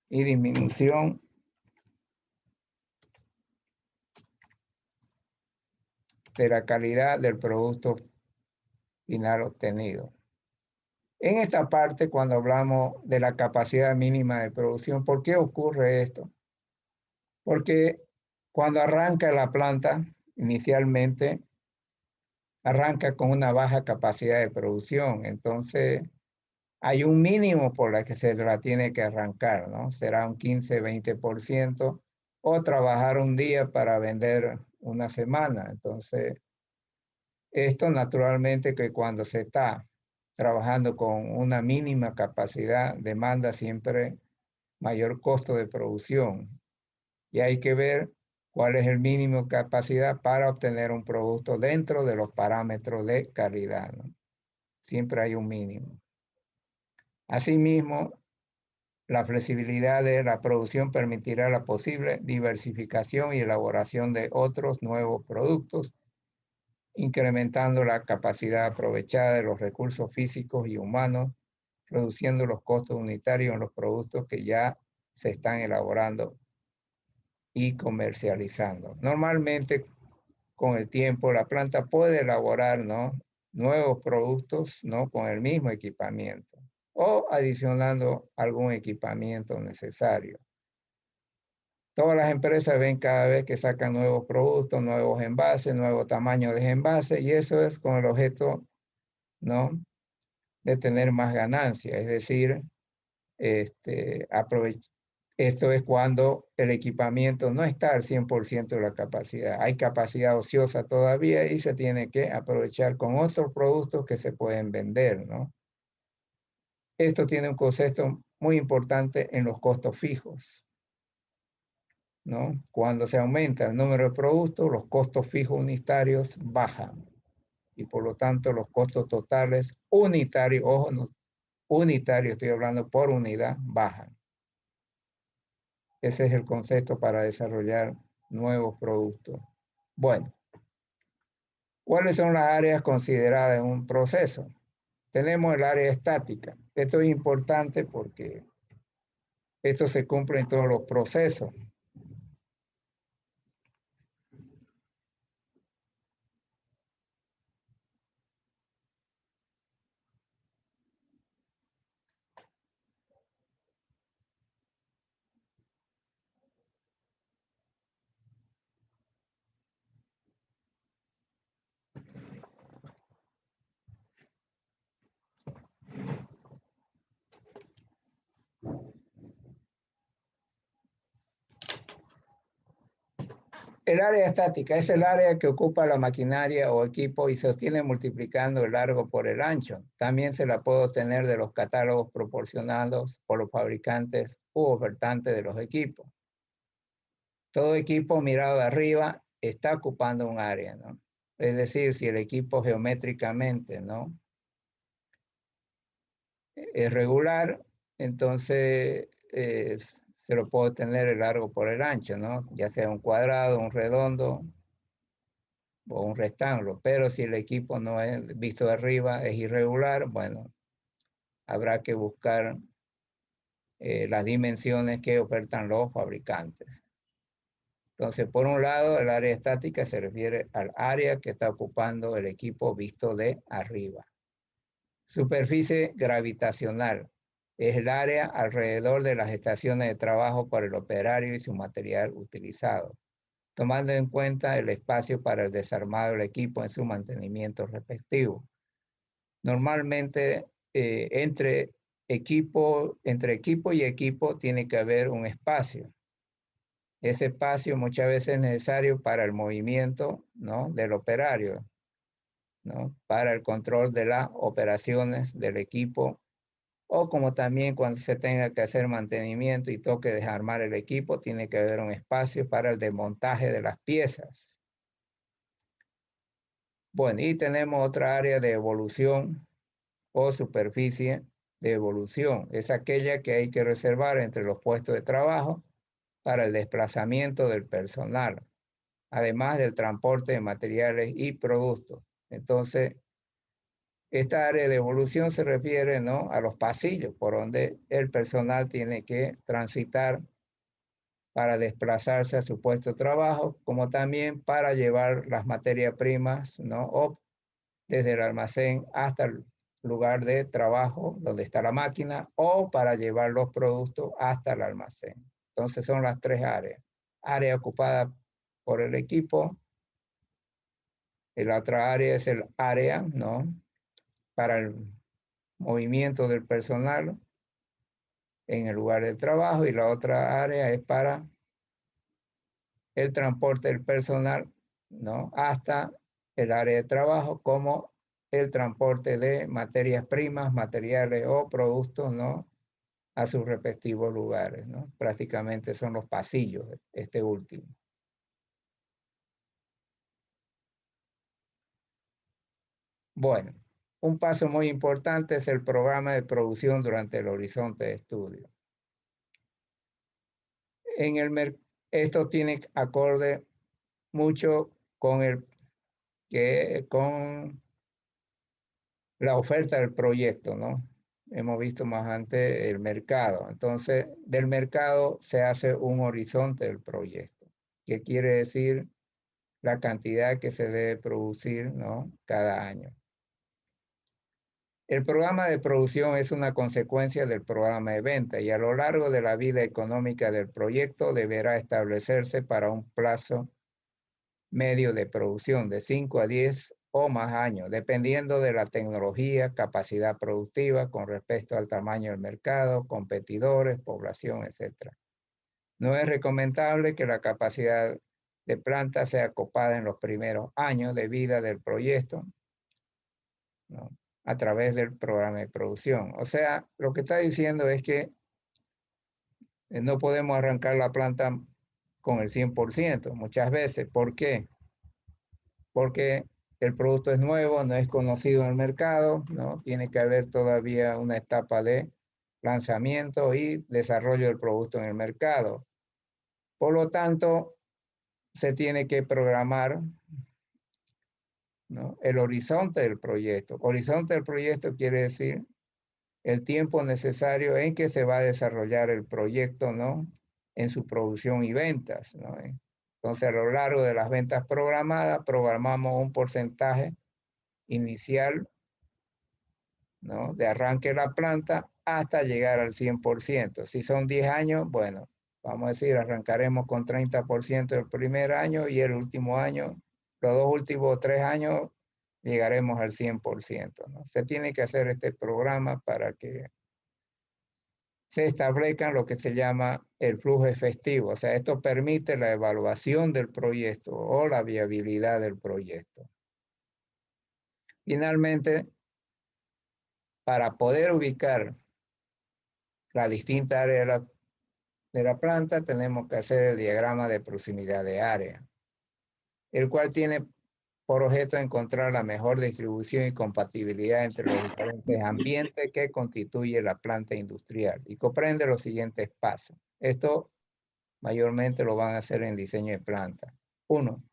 Y disminución de la calidad del producto final obtenido. En esta parte, cuando hablamos de la capacidad mínima de producción, ¿por qué ocurre esto? Porque cuando arranca la planta, inicialmente arranca con una baja capacidad de producción, entonces hay un mínimo por la que se la tiene que arrancar, ¿no? Será un 15-20% o trabajar un día para vender una semana. Entonces, esto naturalmente que cuando se está trabajando con una mínima capacidad demanda siempre mayor costo de producción y hay que ver cuál es el mínimo capacidad para obtener un producto dentro de los parámetros de calidad, ¿no? Siempre hay un mínimo. Asimismo, la flexibilidad de la producción permitirá la posible diversificación y elaboración de otros nuevos productos, incrementando la capacidad aprovechada de los recursos físicos y humanos, reduciendo los costos unitarios en los productos que ya se están elaborando y comercializando. Normalmente, con el tiempo, la planta puede elaborar, ¿no?, nuevos productos, ¿no?, con el mismo equipamiento o adicionando algún equipamiento necesario. Todas las empresas ven cada vez que sacan nuevos productos, nuevos envases, nuevo tamaño de envase, y eso es con el objeto, ¿no?, de tener más ganancia. Es decir, esto es cuando el equipamiento no está al 100% de la capacidad. Hay capacidad ociosa todavía y se tiene que aprovechar con otros productos que se pueden vender, ¿no? Esto tiene un concepto muy importante en los costos fijos, ¿no? Cuando se aumenta el número de productos, los costos fijos unitarios bajan y por lo tanto los costos totales unitarios, ojo, no, unitarios, estoy hablando por unidad, bajan. Ese es el concepto para desarrollar nuevos productos. Bueno, ¿cuáles son las áreas consideradas en un proceso? Tenemos el área estática. Esto es importante porque esto se cumple en todos los procesos. El área estática es el área que ocupa la maquinaria o equipo y se obtiene multiplicando el largo por el ancho. También se la puede obtener de los catálogos proporcionados por los fabricantes u ofertantes de los equipos. Todo equipo mirado de arriba está ocupando un área, ¿no? Es decir, si el equipo geométricamente, ¿no?, es regular, entonces se lo puede tener el largo por el ancho, ¿no? Ya sea un cuadrado, un redondo o un rectángulo. Pero si el equipo no es visto de arriba, es irregular, bueno, habrá que buscar las dimensiones que ofertan los fabricantes. Entonces, por un lado, el área estática se refiere al área que está ocupando el equipo visto de arriba. Superficie gravitacional es el área alrededor de las estaciones de trabajo por el operario y su material utilizado, tomando en cuenta el espacio para el desarmado del equipo en su mantenimiento respectivo. Normalmente, entre equipo y equipo tiene que haber un espacio. Ese espacio muchas veces es necesario para el movimiento, ¿no?, del operario, ¿no?, para el control de las operaciones del equipo, o como también cuando se tenga que hacer mantenimiento y toque desarmar el equipo, tiene que haber un espacio para el desmontaje de las piezas. Bueno, y tenemos otra área de evolución o superficie de evolución. Es aquella que hay que reservar entre los puestos de trabajo para el desplazamiento del personal, además del transporte de materiales y productos. Entonces, esta área de evolución se refiere, ¿no?, a los pasillos por donde el personal tiene que transitar para desplazarse a su puesto de trabajo, como también para llevar las materias primas, ¿no?, o desde el almacén hasta el lugar de trabajo donde está la máquina, o para llevar los productos hasta el almacén. Entonces son las tres áreas. Área ocupada por el equipo, y la otra área es el área, ¿no?, para el movimiento del personal en el lugar de trabajo, y la otra área es para el transporte del personal, ¿no?, hasta el área de trabajo, como el transporte de materias primas, materiales o productos, ¿no?, a sus respectivos lugares, ¿no? Prácticamente son los pasillos, este último. Bueno, un paso muy importante es el programa de producción durante el horizonte de estudio. Esto tiene acorde mucho con la oferta del proyecto, ¿no? Hemos visto más antes el mercado. Entonces, del mercado se hace un horizonte del proyecto, que quiere decir la cantidad que se debe producir, ¿no?, cada año. El programa de producción es una consecuencia del programa de venta y a lo largo de la vida económica del proyecto deberá establecerse para un plazo medio de producción de 5 a 10 o más años, dependiendo de la tecnología, capacidad productiva con respecto al tamaño del mercado, competidores, población, etc. No es recomendable que la capacidad de planta sea copada en los primeros años de vida del proyecto, ¿no?, a través del programa de producción. O sea, lo que está diciendo es que no podemos arrancar la planta con el 100% muchas veces. ¿Por qué? Porque el producto es nuevo, no es conocido en el mercado, ¿no? Tiene que haber todavía una etapa de lanzamiento y desarrollo del producto en el mercado. Por lo tanto, se tiene que programar, ¿no?, el horizonte del proyecto. Horizonte del proyecto quiere decir el tiempo necesario en que se va a desarrollar el proyecto, ¿no?, en su producción y ventas, ¿no? Entonces, a lo largo de las ventas programadas, programamos un porcentaje inicial, ¿no?, de arranque de la planta hasta llegar al 100%. Si son 10 años, bueno, vamos a decir, arrancaremos con 30% el primer año y el último año, los dos últimos 3 años, llegaremos al 100%, ¿no? Se tiene que hacer este programa para que se establezca lo que se llama el flujo efectivo. O sea, esto permite la evaluación del proyecto o la viabilidad del proyecto. Finalmente, para poder ubicar la distinta área de la planta, tenemos que hacer el diagrama de proximidad de área, el cual tiene por objeto encontrar la mejor distribución y compatibilidad entre los diferentes ambientes que constituye la planta industrial y comprende los siguientes pasos. Esto mayormente lo van a hacer en diseño de planta. 1.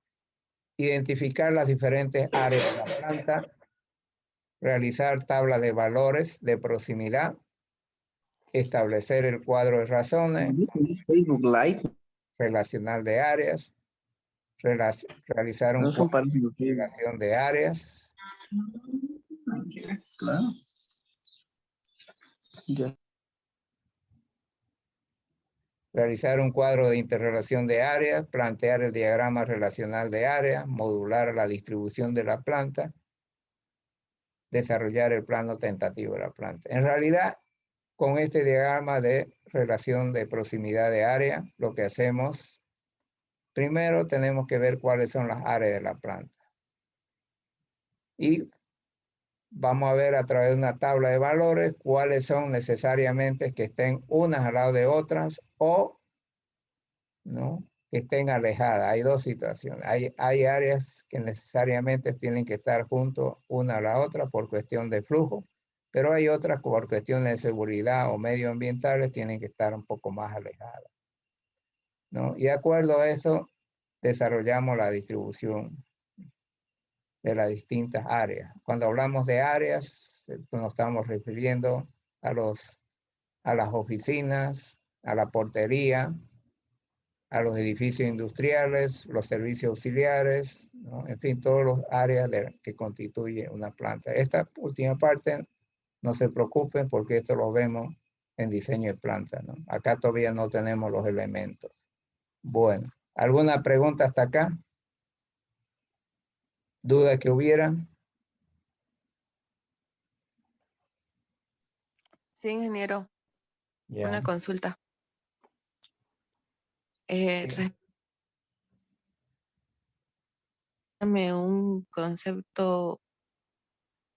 Identificar las diferentes áreas de la planta, realizar tablas de valores de proximidad, establecer el cuadro de razones, Facebook Live. relacional de áreas, realizar un No son cuadro parecidos. de relación de áreas, Claro. Ya. realizar un cuadro de interrelación de áreas, plantear el diagrama relacional de áreas, modular la distribución de la planta, desarrollar el plano tentativo de la planta. En realidad, con este diagrama de relación de proximidad de área, lo que hacemos, primero tenemos que ver cuáles son las áreas de la planta. Y vamos a ver a través de una tabla de valores cuáles son necesariamente que estén unas al lado de otras o ¿no? Que estén alejadas. Hay dos situaciones. Hay áreas que necesariamente tienen que estar juntos una a la otra por cuestión de flujo, pero hay otras por cuestiones de seguridad o medioambientales tienen que estar un poco más alejadas, ¿no? Y de acuerdo a eso, desarrollamos la distribución de las distintas áreas. Cuando hablamos de áreas, nos estamos refiriendo a las oficinas, a la portería, a los edificios industriales, los servicios auxiliares, ¿no? En fin, todas las áreas que constituye una planta. Esta última parte, no se preocupen porque esto lo vemos en diseño de planta, ¿no? Acá todavía no tenemos los elementos. Bueno, ¿alguna pregunta hasta acá? ¿Duda que hubiera? Sí, ingeniero, Ya. una consulta. Sí. Dame un concepto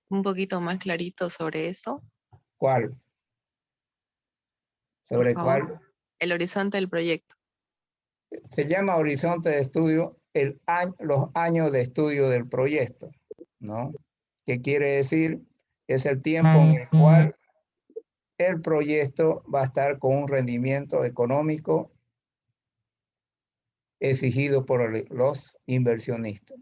un poquito más clarito sobre eso, ¿Cuál? por ¿Sobre favor. cuál? El horizonte del proyecto. Se llama horizonte de estudio los años de estudio del proyecto, ¿no? ¿Qué quiere decir? Es el tiempo en el cual el proyecto va a estar con un rendimiento económico exigido por los inversionistas.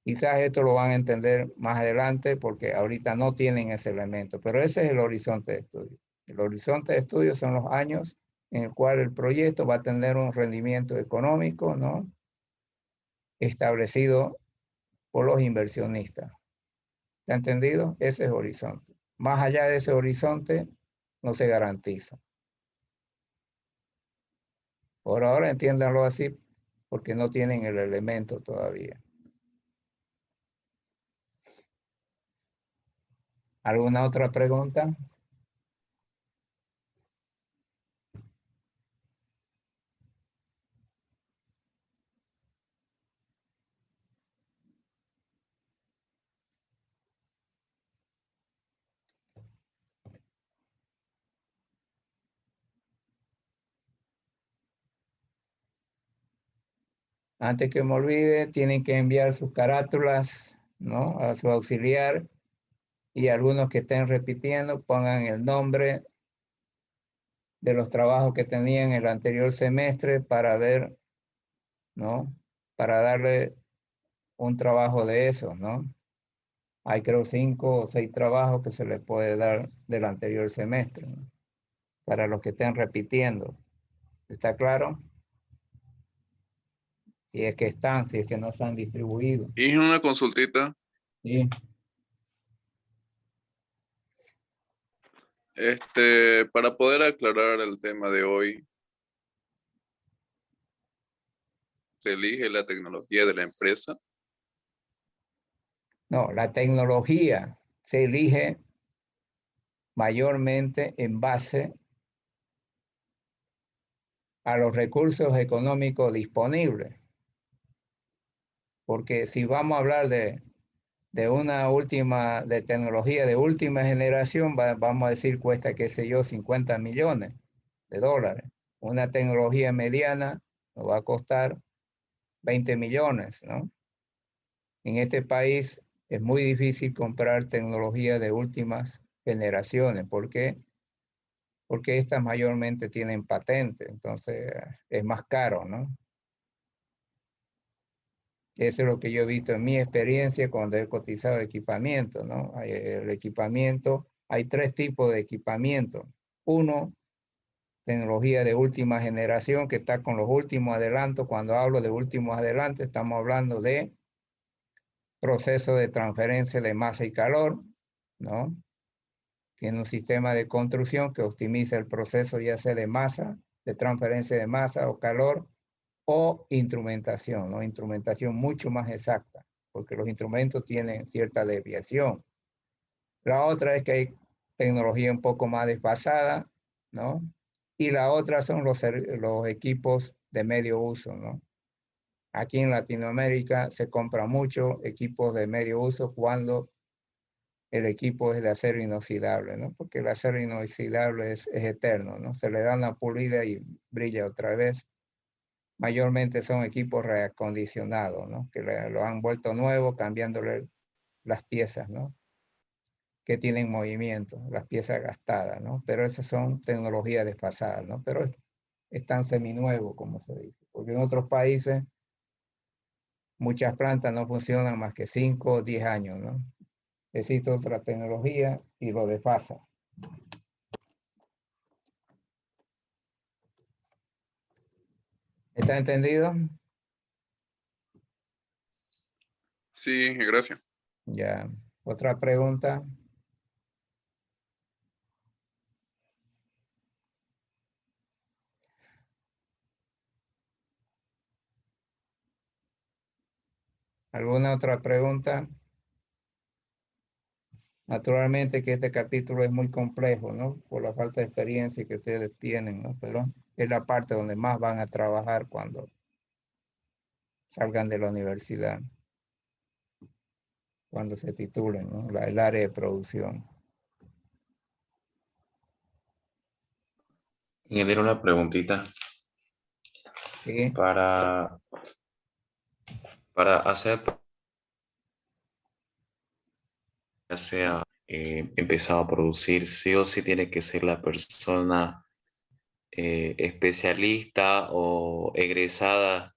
Quizás esto lo van a entender más adelante porque ahorita no tienen ese elemento, pero ese es el horizonte de estudio. El horizonte de estudio son los años en el cual el proyecto va a tener un rendimiento económico, ¿no? Establecido por los inversionistas. ¿Se ha entendido? Ese es el horizonte. Más allá de ese horizonte, no se garantiza. Por ahora entiéndanlo así, porque no tienen el elemento todavía. ¿Alguna otra pregunta? Antes que me olvide, tienen que enviar sus carátulas, ¿no? A su auxiliar y algunos que estén repitiendo pongan el nombre de los trabajos que tenían el anterior semestre para ver, ¿no? Para darle un trabajo de eso, ¿no? Hay creo 5 o 6 trabajos que se les puede dar del anterior semestre, ¿no? Para los que estén repitiendo. ¿Está claro? Si es que están, si es que no están distribuidos. Y una consultita, ¿Sí? para poder aclarar el tema de hoy, se elige la tecnología de la empresa. No, la tecnología se elige mayormente en base a los recursos económicos disponibles. Porque si vamos a hablar de de tecnología de última generación, vamos a decir cuesta, qué sé yo, 50 millones de dólares. Una tecnología mediana nos va a costar 20 millones, ¿no? En este país es muy difícil comprar tecnología de últimas generaciones. ¿Por qué? Porque estas mayormente tienen patente, entonces es más caro, ¿no? Eso es lo que yo he visto en mi experiencia cuando he cotizado equipamiento, ¿no? El equipamiento, hay tres tipos de equipamiento. Uno, tecnología de última generación que está con los últimos adelantos. Cuando hablo de últimos adelantos, estamos hablando de proceso de transferencia de masa y calor, ¿no? Tiene un sistema de construcción que optimiza el proceso ya sea de masa, de transferencia de masa o calor, o instrumentación, ¿no? Instrumentación mucho más exacta, porque los instrumentos tienen cierta desviación. La otra es que hay tecnología un poco más desfasada, ¿no? Y la otra son los equipos de medio uso, ¿no? Aquí en Latinoamérica se compra mucho equipos de medio uso cuando el equipo es de acero inoxidable, ¿no? Porque el acero inoxidable es eterno, ¿no? Se le da una pulida y brilla otra vez. Mayormente son equipos reacondicionados, ¿no? Que lo han vuelto nuevo, cambiándole las piezas, ¿no? Que tienen movimiento, las piezas gastadas, ¿no? Pero esas son tecnologías desfasadas, ¿no? Pero están seminuevos, como se dice. Porque en otros países muchas plantas no funcionan más que 5 o 10 años, ¿no? Existe otra tecnología y lo desfasa. ¿Está entendido? Sí, gracias. Ya. Otra pregunta. ¿Alguna otra pregunta? Naturalmente que este capítulo es muy complejo, ¿no? Por la falta de experiencia que ustedes tienen, ¿no? Pero es la parte donde más van a trabajar cuando salgan de la universidad, cuando se titulen, ¿no? El área de producción. Ingeniero, una preguntita. ¿Sí? Para hacer, ya sea empezado a producir, sí o sí tiene que ser la persona especialista o egresada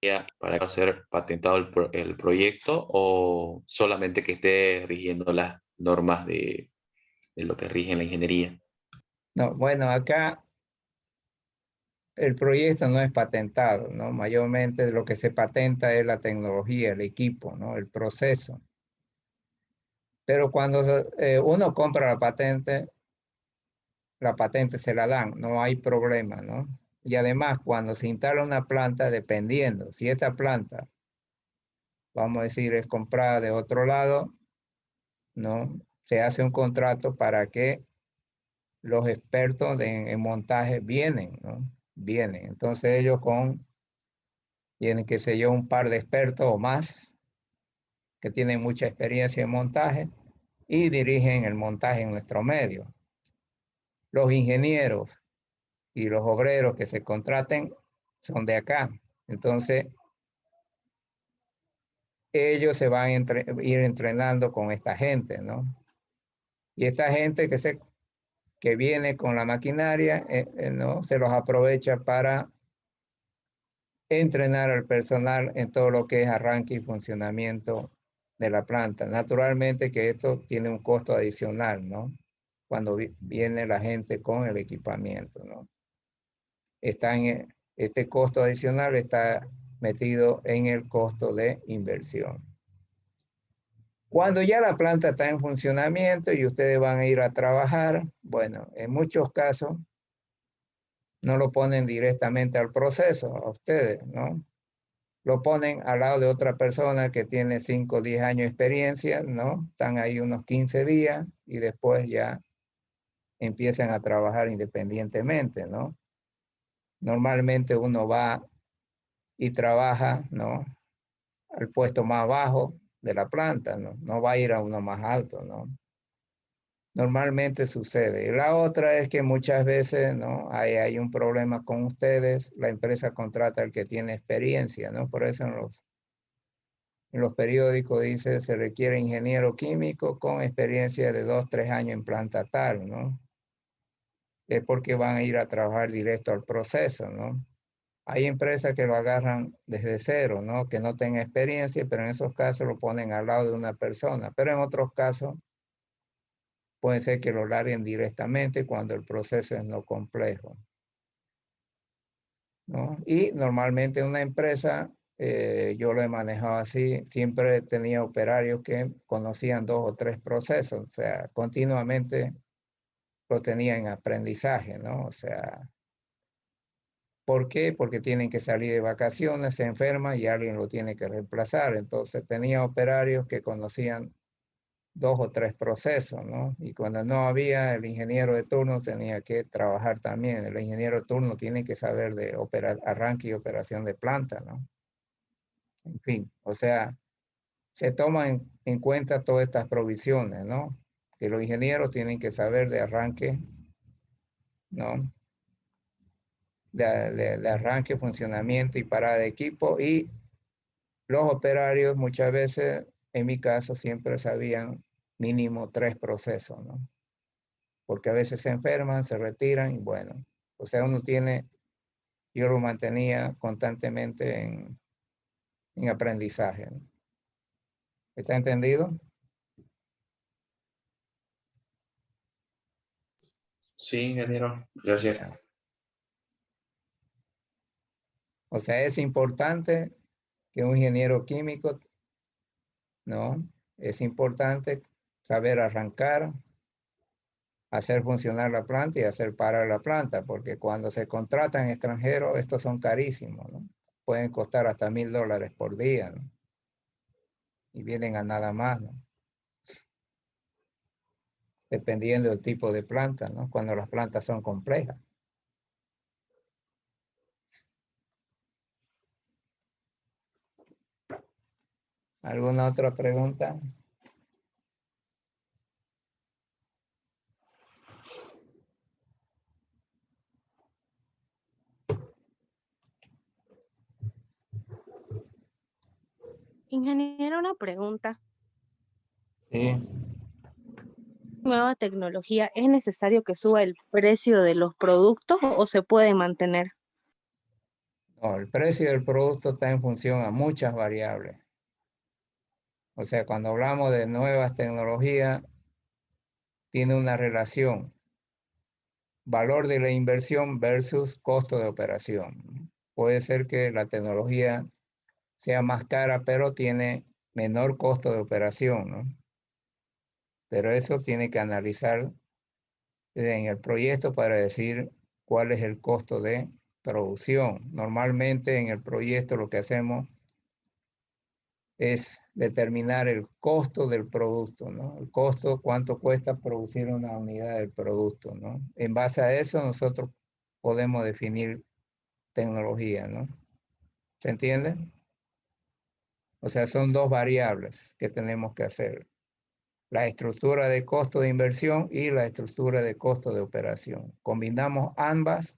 ya para ser patentado el proyecto, o solamente que esté rigiendo las normas de lo que rige la ingeniería. No, bueno, acá el proyecto no es patentado, ¿no? Mayormente lo que se patenta es la tecnología, el equipo, ¿no? El proceso. Pero cuando uno compra la patente se la dan, no hay problema, ¿no? Y además, cuando se instala una planta, dependiendo, si esta planta, vamos a decir, es comprada de otro lado, ¿no? Se hace un contrato para que los expertos en montaje vienen, ¿no? Vienen. Entonces ellos tienen, qué sé yo, un par de expertos o más que tienen mucha experiencia en montaje y dirigen el montaje en nuestro medio. Los ingenieros y los obreros que se contraten son de acá. Entonces, ellos se van a ir entrenando con esta gente, ¿no? Y esta gente que viene con la maquinaria, ¿no? Se los aprovecha para entrenar al personal en todo lo que es arranque y funcionamiento de la planta. Naturalmente que esto tiene un costo adicional, ¿no? Cuando viene la gente con el equipamiento, ¿no? Este costo adicional está metido en el costo de inversión. Cuando ya la planta está en funcionamiento y ustedes van a ir a trabajar, bueno, en muchos casos no lo ponen directamente al proceso, a ustedes, ¿no? Lo ponen al lado de otra persona que tiene 5 o 10 años de experiencia, ¿no? Están ahí unos 15 días y después ya empiezan a trabajar independientemente, ¿no? Normalmente uno va y trabaja, ¿no? Al puesto más bajo de la planta, ¿no? No va a ir a uno más alto, ¿no? Normalmente sucede. Y la otra es que muchas veces, ¿no? Hay un problema con ustedes, la empresa contrata al que tiene experiencia, ¿no? Por eso en los periódicos dice se requiere ingeniero químico con experiencia de 2, 3 años en planta tal, ¿no? Es porque van a ir a trabajar directo al proceso, ¿no? Hay empresas que lo agarran desde cero, ¿no? Que no tengan experiencia, pero en esos casos lo ponen al lado de una persona. Pero en otros casos puede ser que lo larguen directamente cuando el proceso es no complejo, ¿no? Y normalmente una empresa, yo lo he manejado así, siempre tenía operarios que conocían 2 o 3 procesos, o sea, continuamente lo tenía en aprendizaje, ¿no? O sea, ¿por qué? Porque tienen que salir de vacaciones, se enferman y alguien lo tiene que reemplazar. Entonces tenía operarios que conocían 2 o 3 procesos, ¿no? Y cuando no había, el ingeniero de turno tenía que trabajar también. El ingeniero de turno tiene que saber de arranque y operación de planta, ¿no? En fin, o sea, se toman en cuenta todas estas provisiones, ¿no? Que los ingenieros tienen que saber de arranque, ¿no? De arranque, funcionamiento y parada de equipo, y los operarios muchas veces, en mi caso, siempre sabían mínimo 3 procesos, ¿no? Porque a veces se enferman, se retiran y bueno, o sea, uno tiene, yo lo mantenía constantemente en aprendizaje, ¿no? ¿Está entendido? Sí, ingeniero, gracias. Ya. O sea, es importante que un ingeniero químico, ¿no? Es importante saber arrancar, hacer funcionar la planta y hacer parar la planta, porque cuando se contratan extranjeros, estos son carísimos, ¿no? Pueden costar hasta $1000 por día, ¿no? Y vienen a nada más, ¿no? Dependiendo del tipo de planta, ¿no? Cuando las plantas son complejas. ¿Alguna otra pregunta? Ingeniero, una pregunta. Sí. ¿Nueva tecnología es necesario que suba el precio de los productos o se puede mantener? No, el precio del producto está en función a muchas variables. O sea, cuando hablamos de nuevas tecnologías, tiene una relación valor de la inversión versus costo de operación. Puede ser que la tecnología sea más cara, pero tiene menor costo de operación, ¿no? Pero eso tiene que analizar en el proyecto para decir cuál es el costo de producción. Normalmente en el proyecto lo que hacemos es determinar el costo del producto, ¿no? El costo, cuánto cuesta producir una unidad del producto, ¿no? En base a eso nosotros podemos definir tecnología, ¿no? ¿Se entiende? O sea, son 2 variables que tenemos que hacer. La estructura de costo de inversión y la estructura de costo de operación. Combinamos ambas,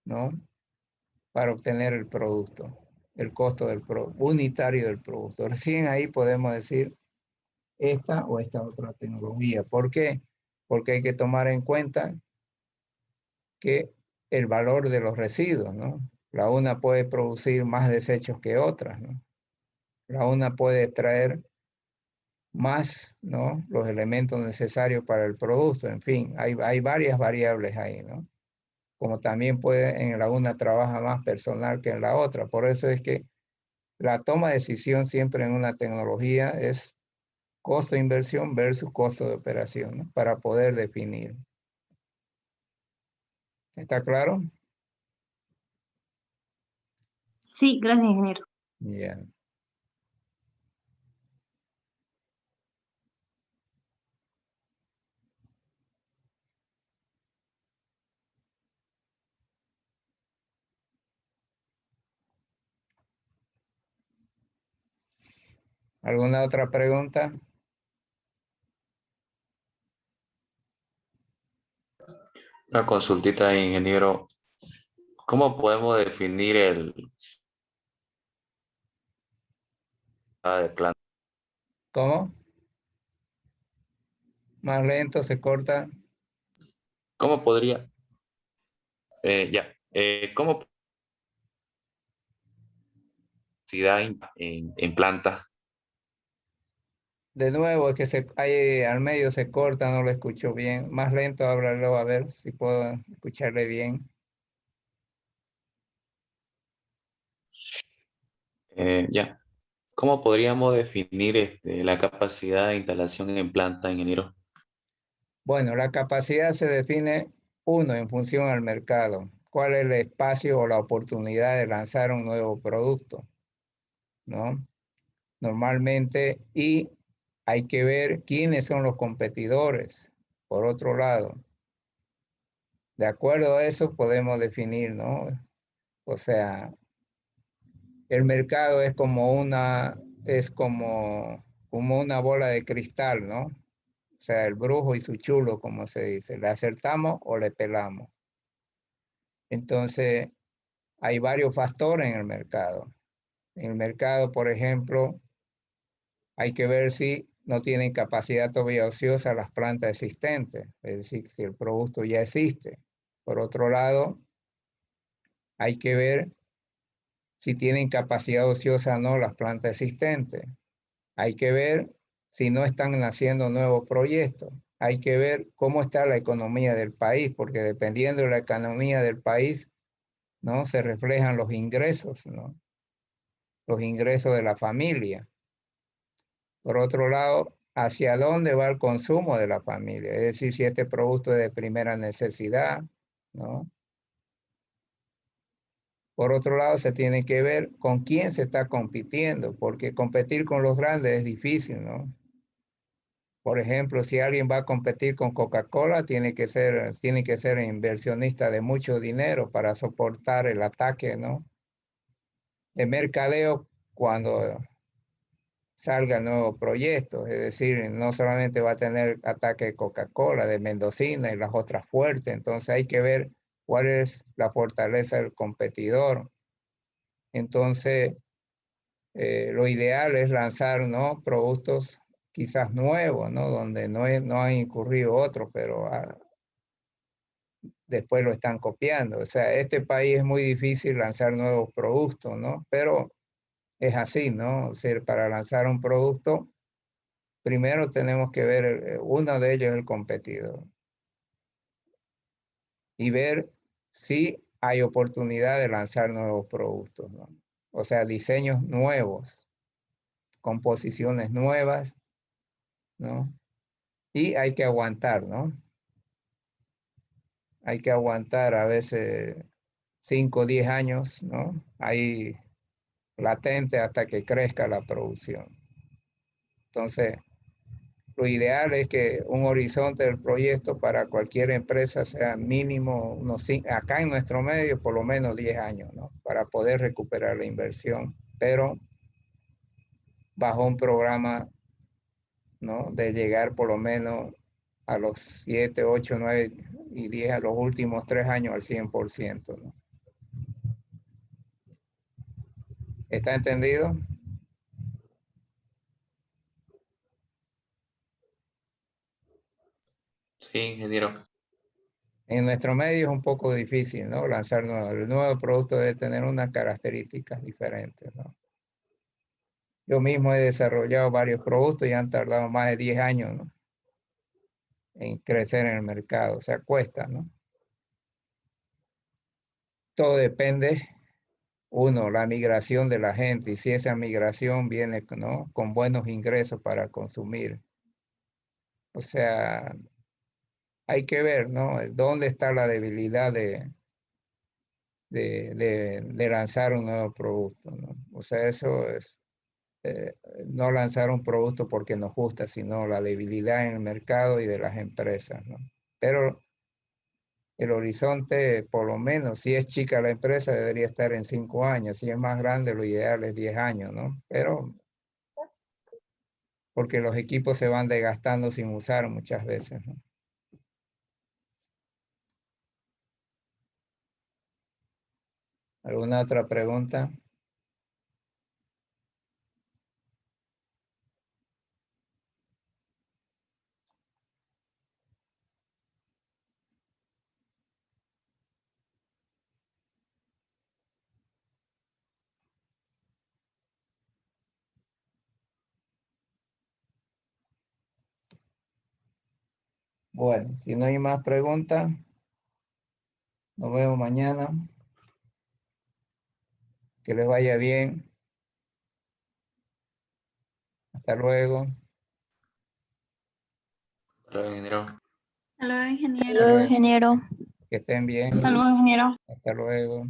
¿no? Para obtener el producto, el costo unitario del producto. Recién ahí podemos decir esta o esta otra tecnología. ¿Por qué? Porque hay que tomar en cuenta que el valor de los residuos, ¿no? La una puede producir más desechos que otras, ¿no? La una puede extraer más, ¿no? Los elementos necesarios para el producto, en fin, hay varias variables ahí, ¿no? Como también puede, en la una trabaja más personal que en la otra. Por eso es que la toma de decisión siempre en una tecnología es costo de inversión versus costo de operación, ¿no? Para poder definir. ¿Está claro? Sí, gracias, ingeniero. Ya. ¿Alguna otra pregunta? Una consultita, ingeniero. ¿Cómo podemos definir el de planta? ¿Cómo? Más lento se corta. ¿Cómo podría? ¿Cómo capacidad en planta? De nuevo, es que ahí al medio se corta, no lo escucho bien. Más lento, háblalo, a ver si puedo escucharle bien. Ya. ¿Cómo podríamos definir la capacidad de instalación en planta, ingeniero? Bueno, la capacidad se define, uno, en función al mercado. ¿Cuál es el espacio o la oportunidad de lanzar un nuevo producto? ¿No? Normalmente, y hay que ver quiénes son los competidores, por otro lado. De acuerdo a eso podemos definir, ¿no? O sea, el mercado es como como una bola de cristal, ¿no? O sea, el brujo y su chulo, como se dice. ¿Le acertamos o le pelamos? Entonces, hay varios factores en el mercado. En el mercado, por ejemplo, hay que ver si no tienen capacidad todavía ociosa las plantas existentes, es decir, si el producto ya existe. Por otro lado, hay que ver si tienen capacidad ociosa o no las plantas existentes. Hay que ver si no están naciendo nuevos proyectos. Hay que ver cómo está la economía del país, porque dependiendo de la economía del país, ¿no? Se reflejan los ingresos, ¿no? Los ingresos de la familia. Por otro lado, hacia dónde va el consumo de la familia, es decir, si este producto es de primera necesidad, ¿no? Por otro lado, se tiene que ver con quién se está compitiendo, porque competir con los grandes es difícil, ¿no? Por ejemplo, si alguien va a competir con Coca-Cola, tiene que ser inversionista de mucho dinero para soportar el ataque, ¿no? De mercadeo cuando salga nuevos proyectos, es decir, no solamente va a tener ataque de Coca-Cola, de Mendocina y las otras fuertes, entonces hay que ver cuál es la fortaleza del competidor. Entonces, lo ideal es lanzar, ¿no? Productos quizás nuevos, ¿no? Donde no han incurrido otros, pero después lo están copiando. O sea, este país es muy difícil lanzar nuevos productos, ¿no? Pero es así, ¿no? O sea, para lanzar un producto, primero tenemos que ver, uno de ellos es el competidor y ver si hay oportunidad de lanzar nuevos productos, ¿no? O sea, diseños nuevos, composiciones nuevas, ¿no? Y hay que aguantar, ¿no? Hay que aguantar a veces 5 o 10 años, ¿no? Ahí latente hasta que crezca la producción. Entonces, lo ideal es que un horizonte del proyecto para cualquier empresa sea mínimo acá en nuestro medio, por lo menos 10 años, ¿no? Para poder recuperar la inversión, pero bajo un programa, ¿no? De llegar por lo menos a los 7, 8, 9 y 10, a los últimos 3 años al 100%, ¿no? ¿Está entendido? Sí, ingeniero. En nuestro medio es un poco difícil, ¿no? Lanzar el nuevo producto debe tener unas características diferentes, ¿no? Yo mismo he desarrollado varios productos y han tardado más de 10 años, ¿no? En crecer en el mercado, o sea, cuesta, ¿no? Todo depende, uno, la migración de la gente y si esa migración viene, ¿no? Con buenos ingresos para consumir. O sea, hay que ver, ¿no? ¿Dónde está la debilidad de lanzar un nuevo producto, ¿no? O sea, eso es no lanzar un producto porque nos gusta, sino la debilidad en el mercado y de las empresas, ¿no? Pero el horizonte, por lo menos, si es chica la empresa, debería estar en 5 años. Si es más grande, lo ideal es 10 años, ¿no? Pero porque los equipos se van desgastando sin usar muchas veces, ¿no? ¿Alguna otra pregunta? Bueno, si no hay más preguntas, nos vemos mañana. Que les vaya bien. Hasta luego. Hasta luego, ingeniero. Hasta luego, ingeniero. Hasta luego. ingeniero. Que estén bien. Hasta luego, ingeniero. Hasta luego.